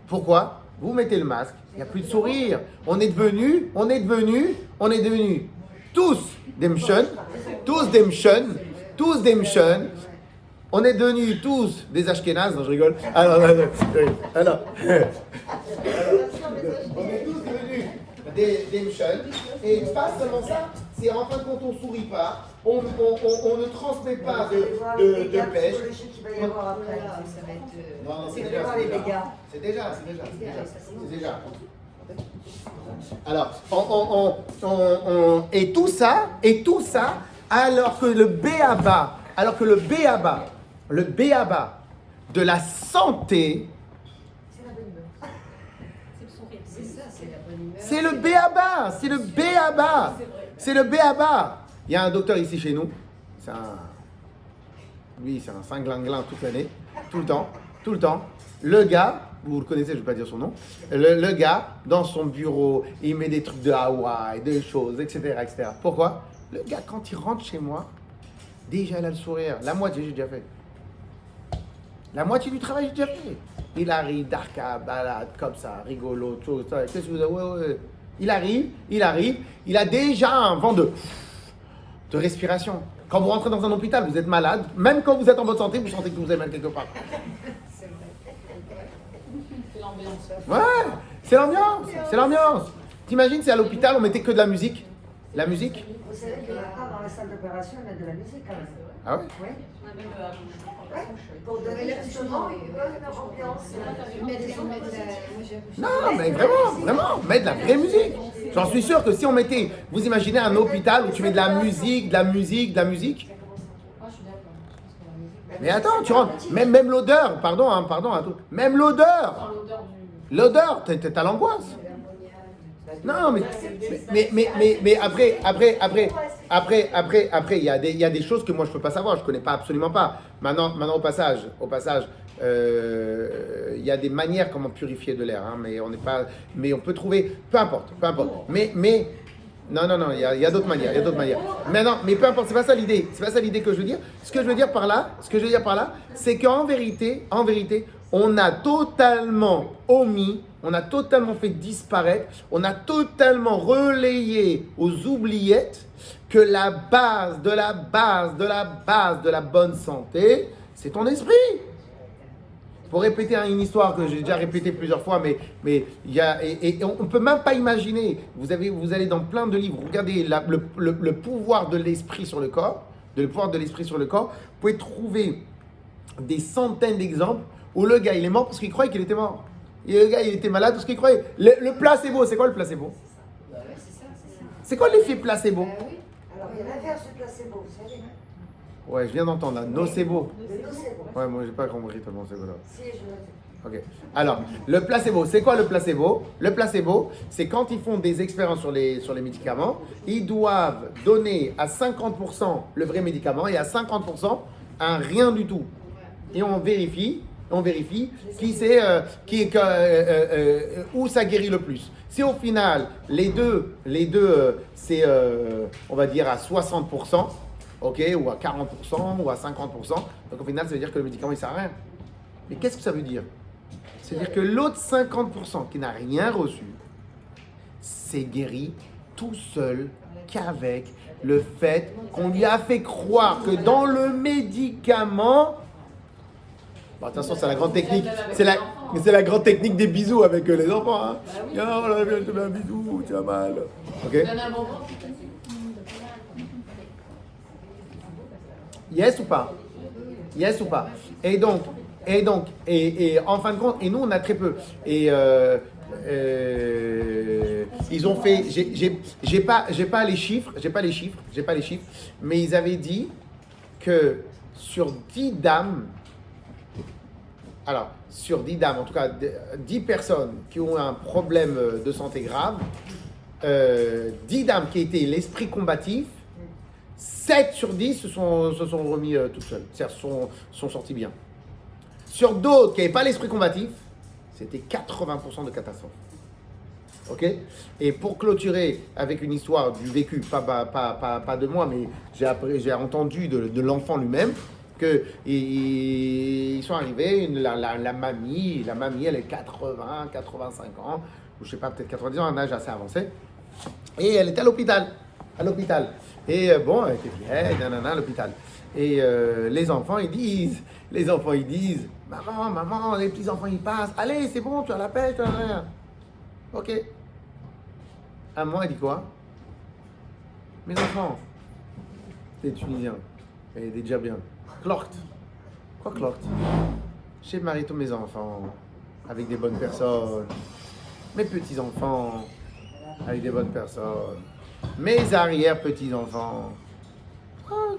Pourquoi? vous mettez le masque, il n'y a plus de sourire. On est devenus tous des mshon, on est devenus tous des ashkénazes, non je rigole. Alors, on est tous devenus des mshon, et pas seulement ça, c'est en fin de compte on ne sourit pas, on ne transmet pas de pêche. Qu'il va y avoir après. Ça va être. Non, C'est vraiment les dégâts. C'est déjà. Alors, et tout ça, alors que le béaba de la santé, C'est ça, c'est la bonne humeur. c'est le béaba. Il y a un docteur ici chez nous, c'est un cinglinglin toute l'année, tout le temps. Le gars, vous le connaissez, je ne vais pas dire son nom, le gars, dans son bureau, il met des trucs de Hawaï, des choses, etc. Pourquoi? Le gars, quand il rentre chez moi, déjà il a le sourire. La moitié, j'ai déjà fait. La moitié du travail, j'ai déjà fait. Il arrive, d'arca, balade, comme ça, rigolo, chose, ça. Qu'est-ce que vous avez? Ouais. Il arrive, il a déjà un vent de respiration. Quand vous rentrez dans un hôpital, vous êtes malade. Même quand vous êtes en bonne santé, vous sentez que vous avez mal quelque part. C'est vrai. C'est l'ambiance. Ouais, c'est l'ambiance. T'imagines si à l'hôpital, on mettait que de la musique? La musique? Vous savez que maintenant, dans la salle d'opération, on a de la musique quand même. Ah ouais? Oui. On a même Pour donner justement une bonne ambiance. Non, mais vraiment, mettre de la vraie musique. J'en suis sûr que si on mettait, vous imaginez un hôpital où tu mets de la musique. Mais attends, tu rentres, même l'odeur, pardon, même l'odeur, t'as l'angoisse. Non, mais après, il y a des choses que moi je peux pas savoir, je connais pas absolument pas. Maintenant au passage, il y a des manières comment purifier de l'air, hein, mais on peut trouver, peu importe. Mais non, il y a d'autres manières, mais peu importe, c'est pas ça l'idée que je veux dire. Ce que je veux dire par là, c'est qu'en vérité, on a totalement omis, on a totalement fait disparaître, on a totalement relayé aux oubliettes que la base de la bonne santé, c'est ton esprit. Pour répéter une histoire que j'ai déjà répétée plusieurs fois, mais il y a, et on ne peut même pas imaginer, vous allez dans plein de livres, regardez le pouvoir de l'esprit sur le corps, vous pouvez trouver des centaines d'exemples où le gars il est mort parce qu'il croyait qu'il était mort. Et le gars il était malade parce qu'il croyait. Le placebo, c'est quoi le placebo? C'est quoi l'effet placebo? Alors, il y a l'inverse du placebo, vous savez. Ouais, je viens d'entendre, là. Nocebo. Le nocebo. Ouais, moi j'ai pas compris tellement c'est voilà. Si, je le Ok. Alors, le placebo, c'est quoi le placebo? Le placebo, c'est quand ils font des expériences sur les médicaments, ils doivent donner à 50% le vrai médicament et à 50% un rien du tout. Et on vérifie où ça guérit le plus. Si au final, les deux c'est, on va dire, à 60%, ok, ou à 40%, ou à 50%, donc au final, ça veut dire que le médicament, il ne sert à rien. Mais qu'est-ce que ça veut dire? C'est-à-dire que l'autre 50% qui n'a rien reçu, c'est guéri tout seul qu'avec le fait qu'on lui a fait croire que dans le médicament... Bon, attention, c'est la grande technique. C'est la grande technique des bisous avec les enfants. Hein. Viens, je te mets un bisou, tu as mal. Ok? Yes ou pas? Et en fin de compte, et nous on a très peu. Et ils ont fait, j'ai pas les chiffres, mais ils avaient dit que sur 10 dames, en tout cas 10 personnes qui ont un problème de santé grave, 10 dames qui étaient l'esprit combatif, 7 sur 10 se sont remis toutes seules, c'est-à-dire sont sortis bien. Sur d'autres qui n'avaient pas l'esprit combatif, c'était 80% de catastrophe. Ok? Et pour clôturer avec une histoire du vécu, pas de moi, mais j'ai entendu de l'enfant lui-même, Ils sont arrivés, la mamie, elle est 80, 85 ans, ou je sais pas, peut-être 90 ans, un âge assez avancé. Et elle était à l'hôpital. Et bon, elle était vieille, nanana, à l'hôpital. Et les enfants, ils disent, maman, les petits-enfants, ils passent. Allez, c'est bon, tu as la paix, tu as rien. Ok. À moi, il dit quoi? Mes enfants, des Tunisiens et des Djabiens. Clort. Quoi clort? J'ai marié tous mes enfants avec des bonnes personnes. Mes petits-enfants avec des bonnes personnes. Mes arrière-petits-enfants. Oh,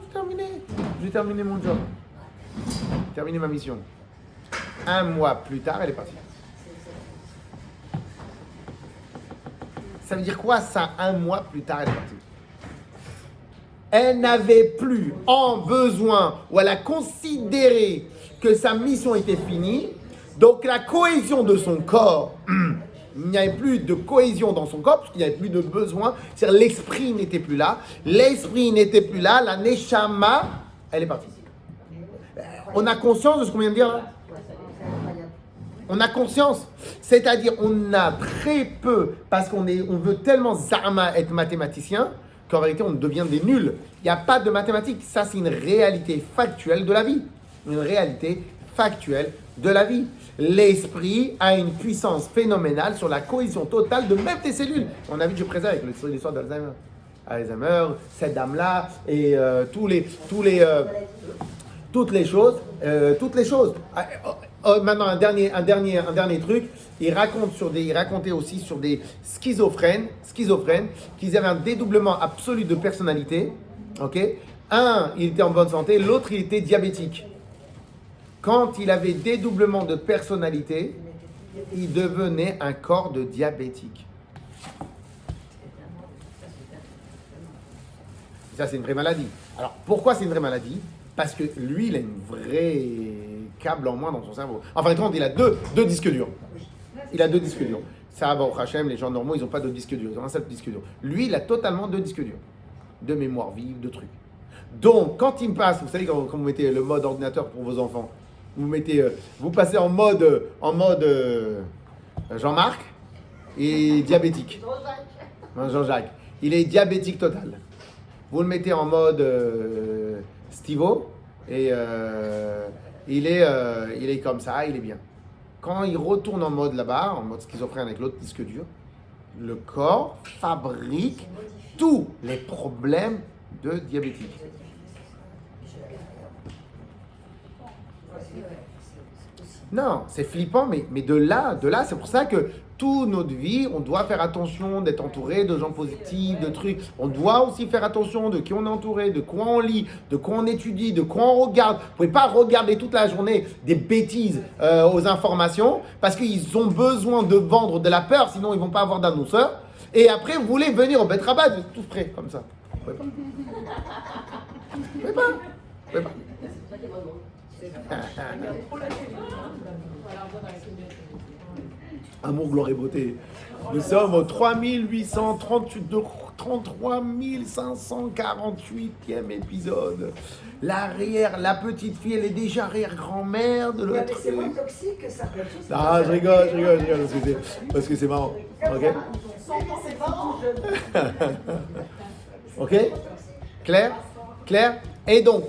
j'ai terminé mon job. J'ai terminé ma mission. 1 mois plus tard, elle est partie. Ça veut dire quoi ça, 1 mois plus tard, elle est partie? Elle n'avait plus en besoin, ou elle a considéré que sa mission était finie. Donc la cohésion de son corps, il n'y avait plus de cohésion dans son corps, parce qu'il n'y avait plus de besoin. C'est-à-dire l'esprit n'était plus là. L'esprit n'était plus là, la neshama, elle est partie. On a conscience de ce qu'on vient de dire là? On a conscience, c'est-à-dire on a très peu, parce on veut tellement zarma être mathématicien, qu'en réalité on devient des nuls. Il n'y a pas de mathématiques, ça c'est une réalité factuelle de la vie. Une réalité factuelle de la vie. L'esprit a une puissance phénoménale sur la cohésion totale de même tes cellules. On a vu du présent avec l'histoire d'Alzheimer. Alzheimer, cette dame-là, et toutes les choses. Maintenant, un dernier truc. Il racontait aussi sur des schizophrènes qu'ils avaient un dédoublement absolu de personnalité. Ok, un, il était en bonne santé, l'autre, il était diabétique. Quand il avait dédoublement de personnalité, il devenait un corps de diabétique. Ça, c'est une vraie maladie. Alors, pourquoi c'est une vraie maladie? Parce que lui, il a une vraie câble en moins dans son cerveau. Enfin, il a deux disques durs. Il a 2 disques durs. Ça, au Hachem, les gens normaux, ils n'ont pas de disque dur. Ils ont un seul disque dur. Lui, il a totalement 2 disques durs. De mémoire vive, de trucs. Donc, quand il passe, vous savez, quand vous mettez le mode ordinateur pour vos enfants, vous passez en mode Jean-Marc et diabétique. Jean-Jacques. Il est diabétique total. Vous le mettez en mode Stivo et il est comme ça, il est bien. Quand il retourne en mode là-bas, en mode schizophrène avec l'autre disque dur, le corps fabrique tous les problèmes de diabétique. Non, c'est flippant, mais de là, c'est pour ça que toute notre vie, on doit faire attention d'être entouré de gens positifs, de trucs. On doit aussi faire attention de qui on est entouré, de quoi on lit, de quoi on étudie, de quoi on regarde. Vous ne pouvez pas regarder toute la journée des bêtises aux informations parce qu'ils ont besoin de vendre de la peur, sinon ils ne vont pas avoir d'annonceurs. Et après, vous voulez venir au Bet Rabat, vous êtes tous prêts, comme ça. Vous ne pouvez pas. Vous pouvez pas. Amour, gloire et beauté. Nous sommes au 33 548e épisode. La petite fille, elle est déjà arrière-grand-mère de l'autre. Mais c'est moins toxique que ça. Ah, je rigole, parce que c'est marrant. Ok. Ok. Claire. Et donc,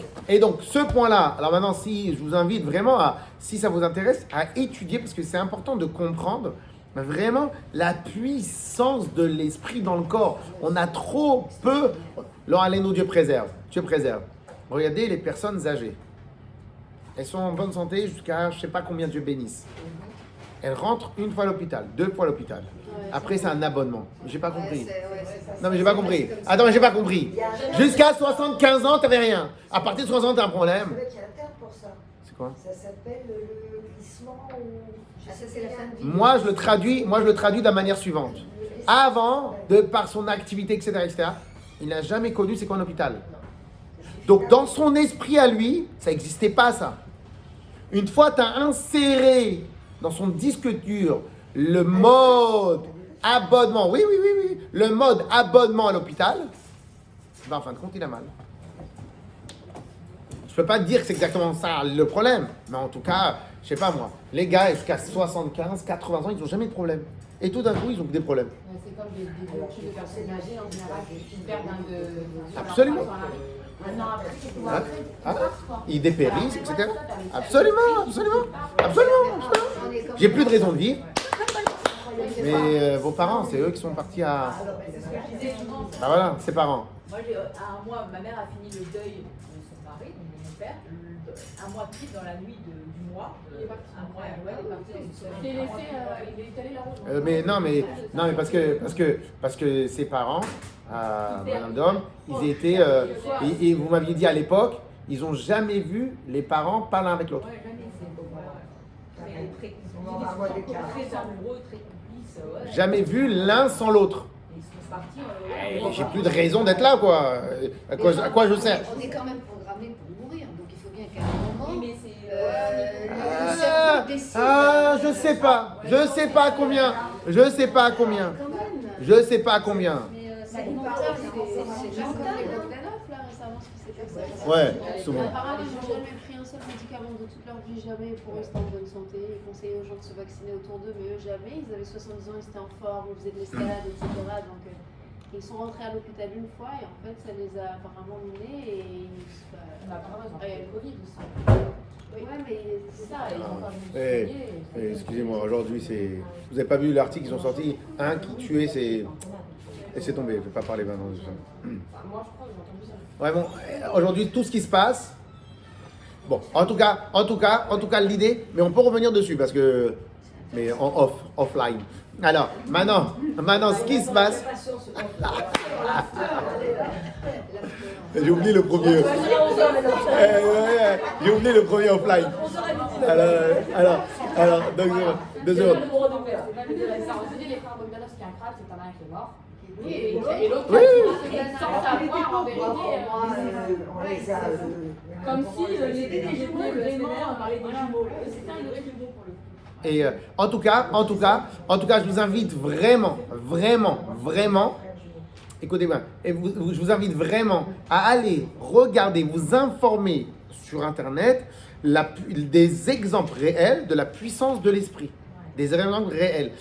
ce point-là, alors maintenant, si je vous invite vraiment si ça vous intéresse, à étudier, parce que c'est important de comprendre vraiment la puissance de l'esprit dans le corps. On a trop peu. Alors, allez-nous, Dieu préserve. Regardez les personnes âgées. Elles sont en bonne santé jusqu'à je ne sais pas combien Dieu bénisse. Elles rentrent 1 fois à l'hôpital, 2 fois à l'hôpital. Après, c'est un abonnement. J'ai pas compris. Non, mais j'ai pas compris. Attends, mais j'ai pas compris. Jusqu'à 75 ans, t'avais rien. À partir de 60 ans, t'as un problème. Il y a un terme pour ça. C'est quoi? Ça s'appelle le glissement ou... Ça, c'est la fin de vie. Moi, je le traduis de la manière suivante. Avant, par son activité, etc., il n'a jamais connu c'est quoi un hôpital. Donc, dans son esprit à lui, ça n'existait pas, ça. Une fois, tu as inséré dans son disque dur le mode abonnement, oui, le mode abonnement à l'hôpital, ben, en fin de compte, il a mal. Je peux pas dire que c'est exactement ça le problème, mais en tout cas, je sais pas moi, les gars jusqu'à 75, 80 ans, ils n'ont jamais de problème. Et tout d'un coup, ils ont des problèmes. C'est comme des types de personnes âgées en général qui perdent Absolument. Un an après, c'est tout Ah, après. ah, ils dépérissent, etc. Absolument, absolument, absolument. J'ai plus de raison de vivre. Mais vos parents, c'est eux qui sont partis à. Ah voilà, ses parents. Moi, à un mois, ma mère a fini le deuil de son mari, donc de mon père. Un mois pile dans la nuit du mois. Il est parti. Un mois, ouais, il est parti. Il est laissé, il est allé la rejoindre. Mais parce que ses parents, Madame Dom, ils étaient, et vous m'aviez dit à l'époque, ils n'ont jamais vu les parents pas l'un avec l'autre. Ouais, jamais, c'est On va avoir des cas. très amoureux, très complices. Ouais. Jamais vu l'un sans l'autre. Et ils sont partis. J'ai plus de raison d'être là, quoi. À quoi je sers? On est quand même programmé pour mourir, donc il faut bien qu'à un moment. Oui, mais c'est. Le cerveau décide. Je sais pas. Je sais pas combien. Je sais pas combien. Quand même. Je sais pas combien. Mais C'est c'est une mental, parole, c'est c'est comme mental, les hein. Bogdanov, là, récemment, ce qui s'est passé. Ouais, souvent. Apparemment, ils n'ont jamais pris un seul médicament de toute leur vie, jamais pour rester en bonne santé. Ils conseillaient aux gens de se vacciner autour d'eux, mais eux, jamais. Ils avaient 70 ans, ils étaient en forme, ils faisaient de l'escalade, etc. Donc, ils sont rentrés à l'hôpital une fois et en fait, ça les a apparemment minés et il y a le Covid aussi. Ouais, mais c'est ça, ils ont pas voulu Excusez-moi, aujourd'hui, c'est. Vous avez pas vu l'article qu'ils ont sorti? Un qui tuait ses. Et c'est tombé, je ne vais pas parler maintenant de ça. Moi, je crois que j'ai entendu ça. Ouais, bon, aujourd'hui, tout ce qui se passe. Bon, en tout cas, l'idée, mais on peut revenir dessus parce que. Mais en offline. Alors, maintenant, ce qui se passe. J'ai oublié le premier. J'ai oublié le premier offline. Alors, 2 secondes. On se dit les frères Bogdanov, c'est un crabe, c'est un qui est mort. Et l'autre, sans savoir en vérité. On les a. Comme si les deux jumeaux vraiment parlaient des jumeaux. C'était un vrai jumeau pour le coup. Et en tout cas, je vous invite vraiment, écoutez bien, et je vous invite vraiment à aller regarder, vous informer sur Internet des exemples réels de la puissance de l'esprit. Des exemples réels.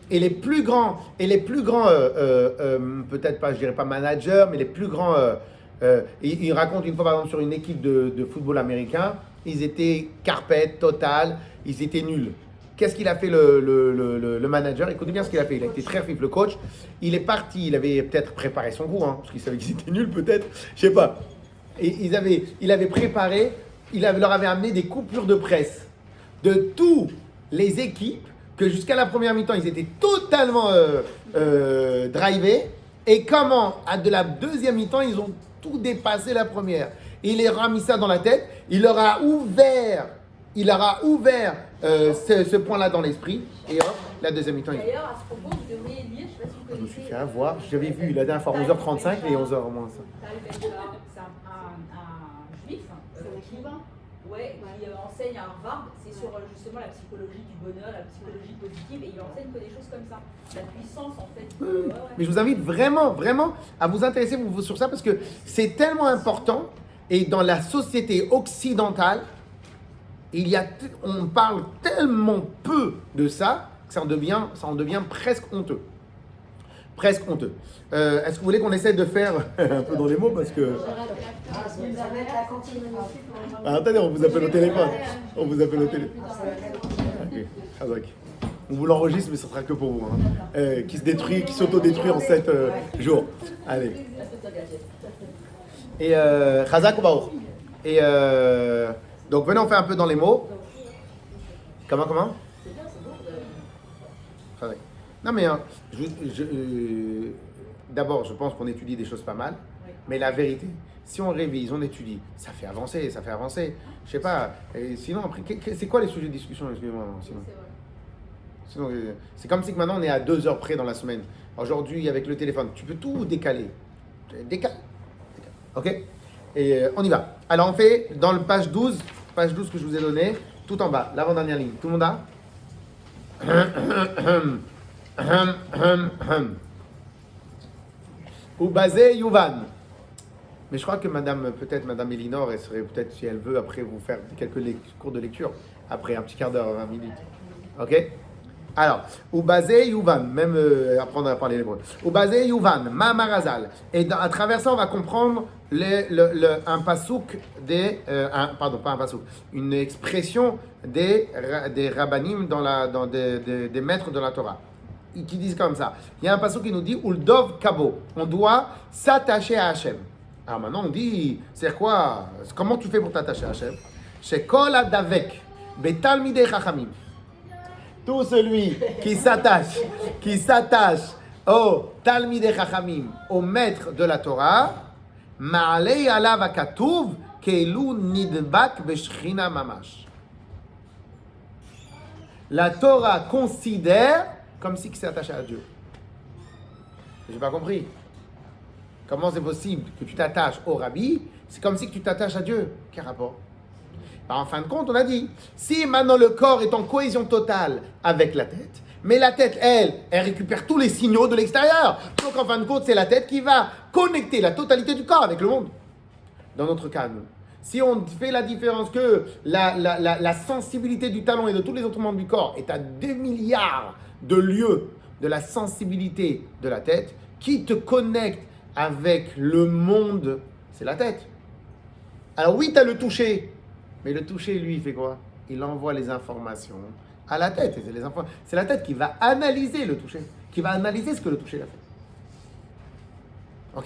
Et les plus grands, peut-être pas, je dirais pas managers, mais les plus grands, ils racontent une fois par exemple sur une équipe de football américain, ils étaient carpette, total, ils étaient nuls. Qu'est-ce qu'il a fait le manager? Écoutez bien ce qu'il a fait. Il a été très vif, le coach. Il est parti, il avait peut-être préparé son coup, parce qu'il savait qu'ils étaient nuls peut-être, je sais pas. Et il avait préparé, leur avait amené des coupures de presse de tous les équipes que jusqu'à la première mi-temps, ils étaient totalement drivés. Et comment, de la deuxième mi-temps, ils ont tout dépassé la première. Et il leur a mis ça dans la tête. Il leur a ouvert ce point-là dans l'esprit. Et hop, la deuxième mi-temps. D'ailleurs, à ce propos, vous devriez lire, je ne sais pas si vous Je me suis connaissez. fait avoir. J'avais vu la dernière fois 11h35 et 11h au moins ça. Tal Ben-Shahar, c'est un juif. Ouais, qui enseigne à Harvard. C'est sur justement la psychologie du bonheur, la psychologie positive. Et il enseigne que des choses comme ça. La puissance, en fait. Mais je vous invite vraiment à vous intéresser sur ça parce que c'est tellement important. Et dans la société occidentale, on parle tellement peu de ça que ça en devient presque honteux. Presque honteux. Est-ce que vous voulez qu'on essaie de faire un peu dans les mots parce que... attendez, on vous appelle au téléphone. Ok, Khazak. On vous l'enregistre, mais ce sera que pour vous. Qui s'auto-détruit en 7 jours. Allez. Et Khazak ou Baour. Et donc venez, on fait un peu dans les mots. Comment Khazak. Non mais d'abord, je pense qu'on étudie des choses pas mal. Mais la vérité, si on révise, on étudie, ça fait avancer. Je sais pas. Et sinon, après, c'est quoi les sujets de discussion? Excusez-moi. Sinon, c'est comme si que maintenant on est à 2 heures près dans la semaine. Aujourd'hui, avec le téléphone, tu peux tout décaler. Décale. Ok? Et on y va. Alors, on fait dans le page 12 que je vous ai donné, tout en bas, l'avant-dernière ligne. Tout le monde a? Ou basé Yuvan. Mais je crois que peut-être Madame Elinor, elle serait peut-être, si elle veut, après vous faire quelques cours de lecture, après un petit quart d'heure, 20 minutes. Ok? Alors, Ubazé Yuvan, même apprendre à parler l'hébreu. Ubazé Yuvan, Mamarazal. Et à travers ça, on va comprendre un pasouk pardon, pas un pasouk, une expression des rabbanim des maîtres de la Torah, qui disent comme ça. Il y a un pasouk qui nous dit Uldov Kabo. On doit s'attacher à Hachem. Alors maintenant, on dit, c'est quoi? Comment tu fais pour t'attacher à Hachem? Shekol Adavek, Betalmidei Chachamim. Tout celui qui s'attache au Talmidei Chachamim, au maître de la Torah, Ma'alei alav hakatuv keilu nidbak beshchina mamash. La Torah considère comme si il s'est attaché à Dieu. J'ai pas compris. Comment c'est possible que tu t'attaches au rabbi? C'est comme si tu t'attaches à Dieu. Quel rapport? En fin de compte, on a dit, si maintenant le corps est en cohésion totale avec la tête, mais la tête, elle récupère tous les signaux de l'extérieur. Donc en fin de compte, c'est la tête qui va connecter la totalité du corps avec le monde. Dans notre cas, nous. Si on fait la différence que la sensibilité du talon et de tous les autres membres du corps est à 2 milliards de lieues de la sensibilité de la tête, qui te connecte avec le monde, c'est la tête. Alors oui, tu as le toucher. Mais le toucher, lui, il fait quoi? Il envoie les informations à la tête. Et c'est la tête qui va analyser le toucher, qui va analyser ce que le toucher a fait.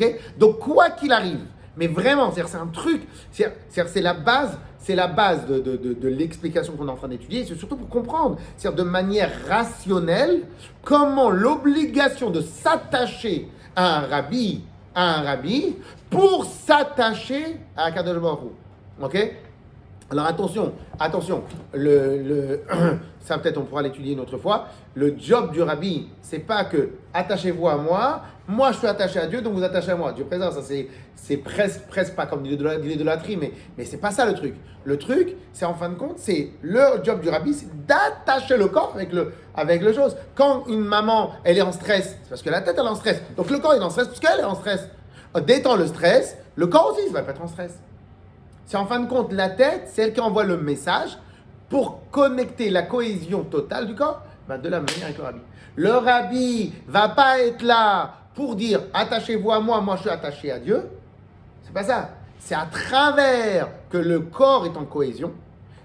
Ok? Donc, quoi qu'il arrive, mais vraiment, c'est un truc, c'est la base de l'explication qu'on est en train d'étudier. C'est surtout pour comprendre, de manière rationnelle, comment l'obligation de s'attacher à un rabbi, pour s'attacher à Akadosh Baruch Hu. Ok? Alors attention, ça peut-être on pourra l'étudier une autre fois. Le job du rabbi, c'est pas que attachez-vous à moi, moi je suis attaché à Dieu, donc vous attachez à moi. Dieu présent, ça c'est presque pas comme l'idolâtrie, mais c'est pas ça le truc. Le truc, c'est en fin de compte, c'est le job du rabbi, c'est d'attacher le corps avec le chose. Quand une maman, elle est en stress, c'est parce que la tête elle est en stress. Donc le corps il est en stress parce qu'elle est en stress. Détend le stress, le corps aussi il va pas être en stress. C'est en fin de compte la tête, c'est elle qui envoie le message pour connecter la cohésion totale du corps de la manière avec le rabbi. Le rabbi va pas être là pour dire attachez-vous à moi, moi je suis attaché à Dieu. C'est pas ça. C'est à travers que le corps est en cohésion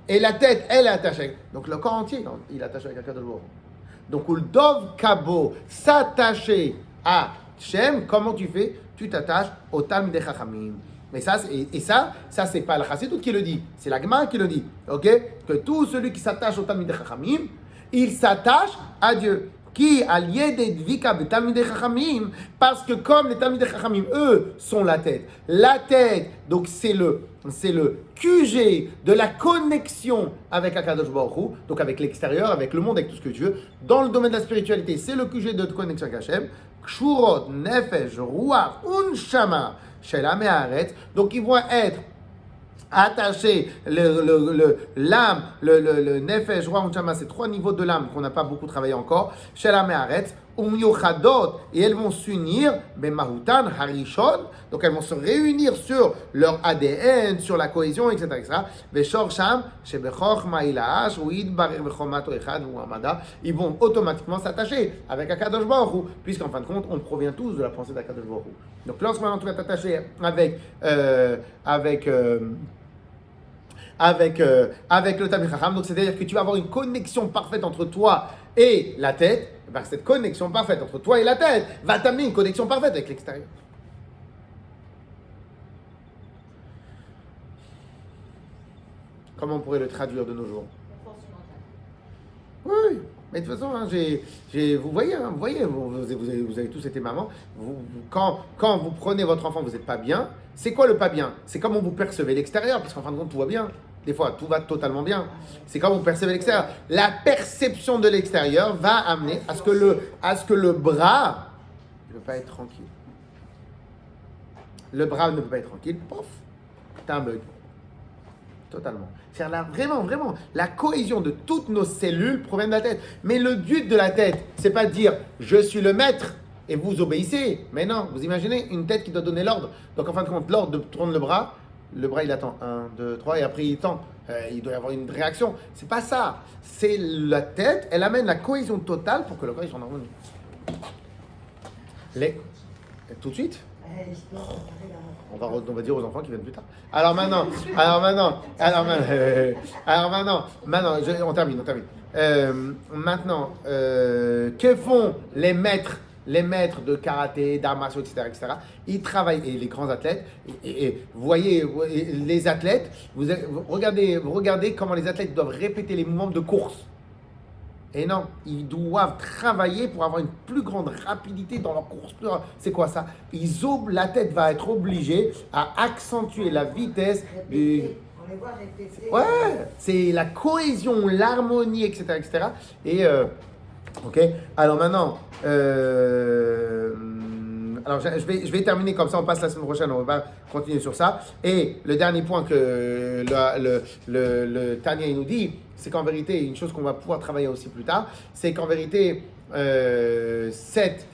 et la tête elle est attachée. Donc le corps entier il est attaché avec Akadosh Baruch Hu. Donc Uldov Kabo, s'attacher à Shem, comment tu fais? Tu t'attaches au Talmidei Chachamim. Mais ça, c'est pas la Chassidut qui le dit, c'est la Gemara qui le dit, ok? Que tout celui qui s'attache au Talmidei Chachamim, il s'attache à Dieu. Qui allié des dvika de Talmidei Chachamim, parce que comme les Talmidei Chachamim, eux, sont la tête. La tête, donc c'est le QG de la connexion avec Akadosh Baruch Hu, donc avec l'extérieur, avec le monde, avec tout ce que tu veux. Dans le domaine de la spiritualité, c'est le QG de connexion avec Hachem. Kshurot, Nefesh, Ruach, Unshama. Donc ils vont être attachés, l'âme, le nefesh, roi, unchama, c'est 3 niveaux de l'âme qu'on n'a pas beaucoup travaillé encore. Shelam et Aretz, et elles vont s'unir, Bemahutan, Harishon, donc elles vont se réunir sur leur ADN, sur la cohésion, etc. Veshor Sham, Shebechor Maïlash, Ouid Barir Bechomato Echad, ou Amada, ils vont automatiquement s'attacher avec Akadosh Baruch Hu, puisqu'en fin de compte, on provient tous de la pensée d'Akadosh Baruch Hu. Donc lorsque maintenant tu vas t'attacher avec le Talmidei Chacham, donc c'est-à-dire que tu vas avoir une connexion parfaite entre toi et la tête. Ben, cette connexion parfaite entre toi et la tête va t'amener une connexion parfaite avec l'extérieur. Comment on pourrait le traduire de nos jours? Oui, mais de toute façon, hein, vous voyez, vous avez tous été maman. Quand vous prenez votre enfant, vous n'êtes pas bien. C'est quoi le pas bien? C'est comment vous percevez l'extérieur, parce qu'en fin de compte, tout va bien. Des fois, tout va totalement bien. C'est quand vous percevez l'extérieur. La perception de l'extérieur va amener à ce que le bras ne peut pas être tranquille. Le bras ne peut pas être tranquille. Pof, t'as un bug. Totalement. C'est-à-dire vraiment, la cohésion de toutes nos cellules provient de la tête. Mais le but de la tête, c'est pas de dire je suis le maître et vous obéissez. Mais non, vous imaginez une tête qui doit donner l'ordre. Donc en fin de compte, l'ordre de tourner le bras il attend 1, 2, 3 et après il tend. Il doit y avoir une réaction. C'est pas ça. C'est la tête, elle amène la cohésion totale pour que le corps il soit en harmonie. Tout de suite on va dire aux enfants qui viennent plus tard. Alors maintenant, on termine. Maintenant, que font les maîtres de karaté, d'arts martiaux, etc. Ils travaillent, et les grands athlètes, et vous voyez, les athlètes, vous regardez comment les athlètes doivent répéter les mouvements de course. Et non, ils doivent travailler pour avoir une plus grande rapidité dans leur course. C'est quoi ça? La tête va être obligée à accentuer la vitesse du... On les voit répéter. Ouais, c'est la cohésion, l'harmonie, etc. Et, ok, alors maintenant, alors je vais terminer comme ça, on passe la semaine prochaine, on va continuer sur ça. Et le dernier point que le Tanya nous dit, c'est qu'en vérité, une chose qu'on va pouvoir travailler aussi plus tard, c'est qu'en vérité, cette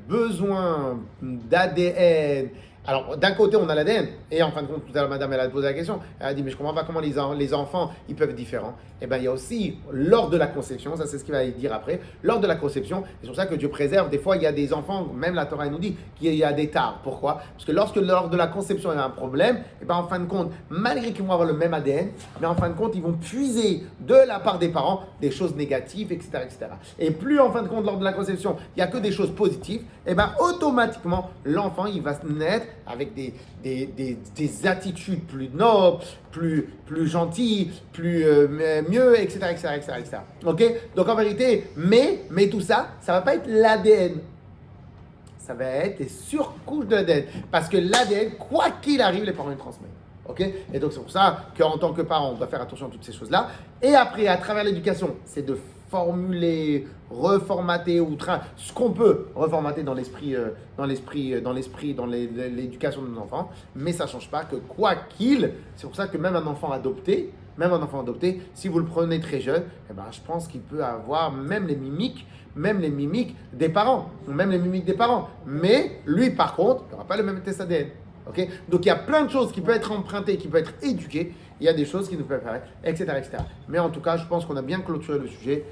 besoin d'ADN. Alors, d'un côté, on a l'ADN, et en fin de compte, tout à l'heure, madame, elle a posé la question, elle a dit, mais je ne comprends pas comment les enfants, ils peuvent être différents. Eh bien, il y a aussi, lors de la conception, ça c'est ce qu'il va dire après, lors de la conception, c'est pour ça que Dieu préserve, des fois, il y a des enfants, même la Torah nous dit, qu'il y a des tares. Pourquoi? Parce que lors de la conception, il y a un problème, et bien, en fin de compte, malgré qu'ils vont avoir le même ADN, mais en fin de compte, ils vont puiser de la part des parents des choses négatives, etc. Et plus, en fin de compte, lors de la conception, il n'y a que des choses positives, et bien, automatiquement, l'enfant, il va naître avec des attitudes plus nobles, plus gentilles, plus mieux, etc. Ok? Donc en vérité, mais tout ça, ça va pas être l'ADN. Ça va être les surcouches de l'ADN. Parce que l'ADN, quoi qu'il arrive, les parents le transmettent. Ok? Et donc c'est pour ça qu'en tant que parent, on doit faire attention à toutes ces choses-là. Et après, à travers l'éducation, c'est de formuler, reformater ce qu'on peut reformater dans l'éducation de nos enfants, mais ça ne change pas que quoi qu'il, c'est pour ça que même un enfant adopté, si vous le prenez très jeune, eh ben, je pense qu'il peut avoir même les mimiques des parents, mais lui par contre, il n'aura pas le même test ADN. Okay? Donc il y a plein de choses qui peuvent être empruntées, qui peuvent être éduquées, il y a des choses qui ne peuvent pas être, etc. Mais en tout cas, je pense qu'on a bien clôturé le sujet.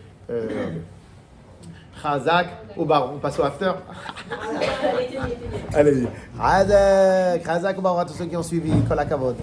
Chazak ou Baron, on passe au after. Allez, Chazak ou Baron à tous ceux qui ont suivi, Kol HaKavod.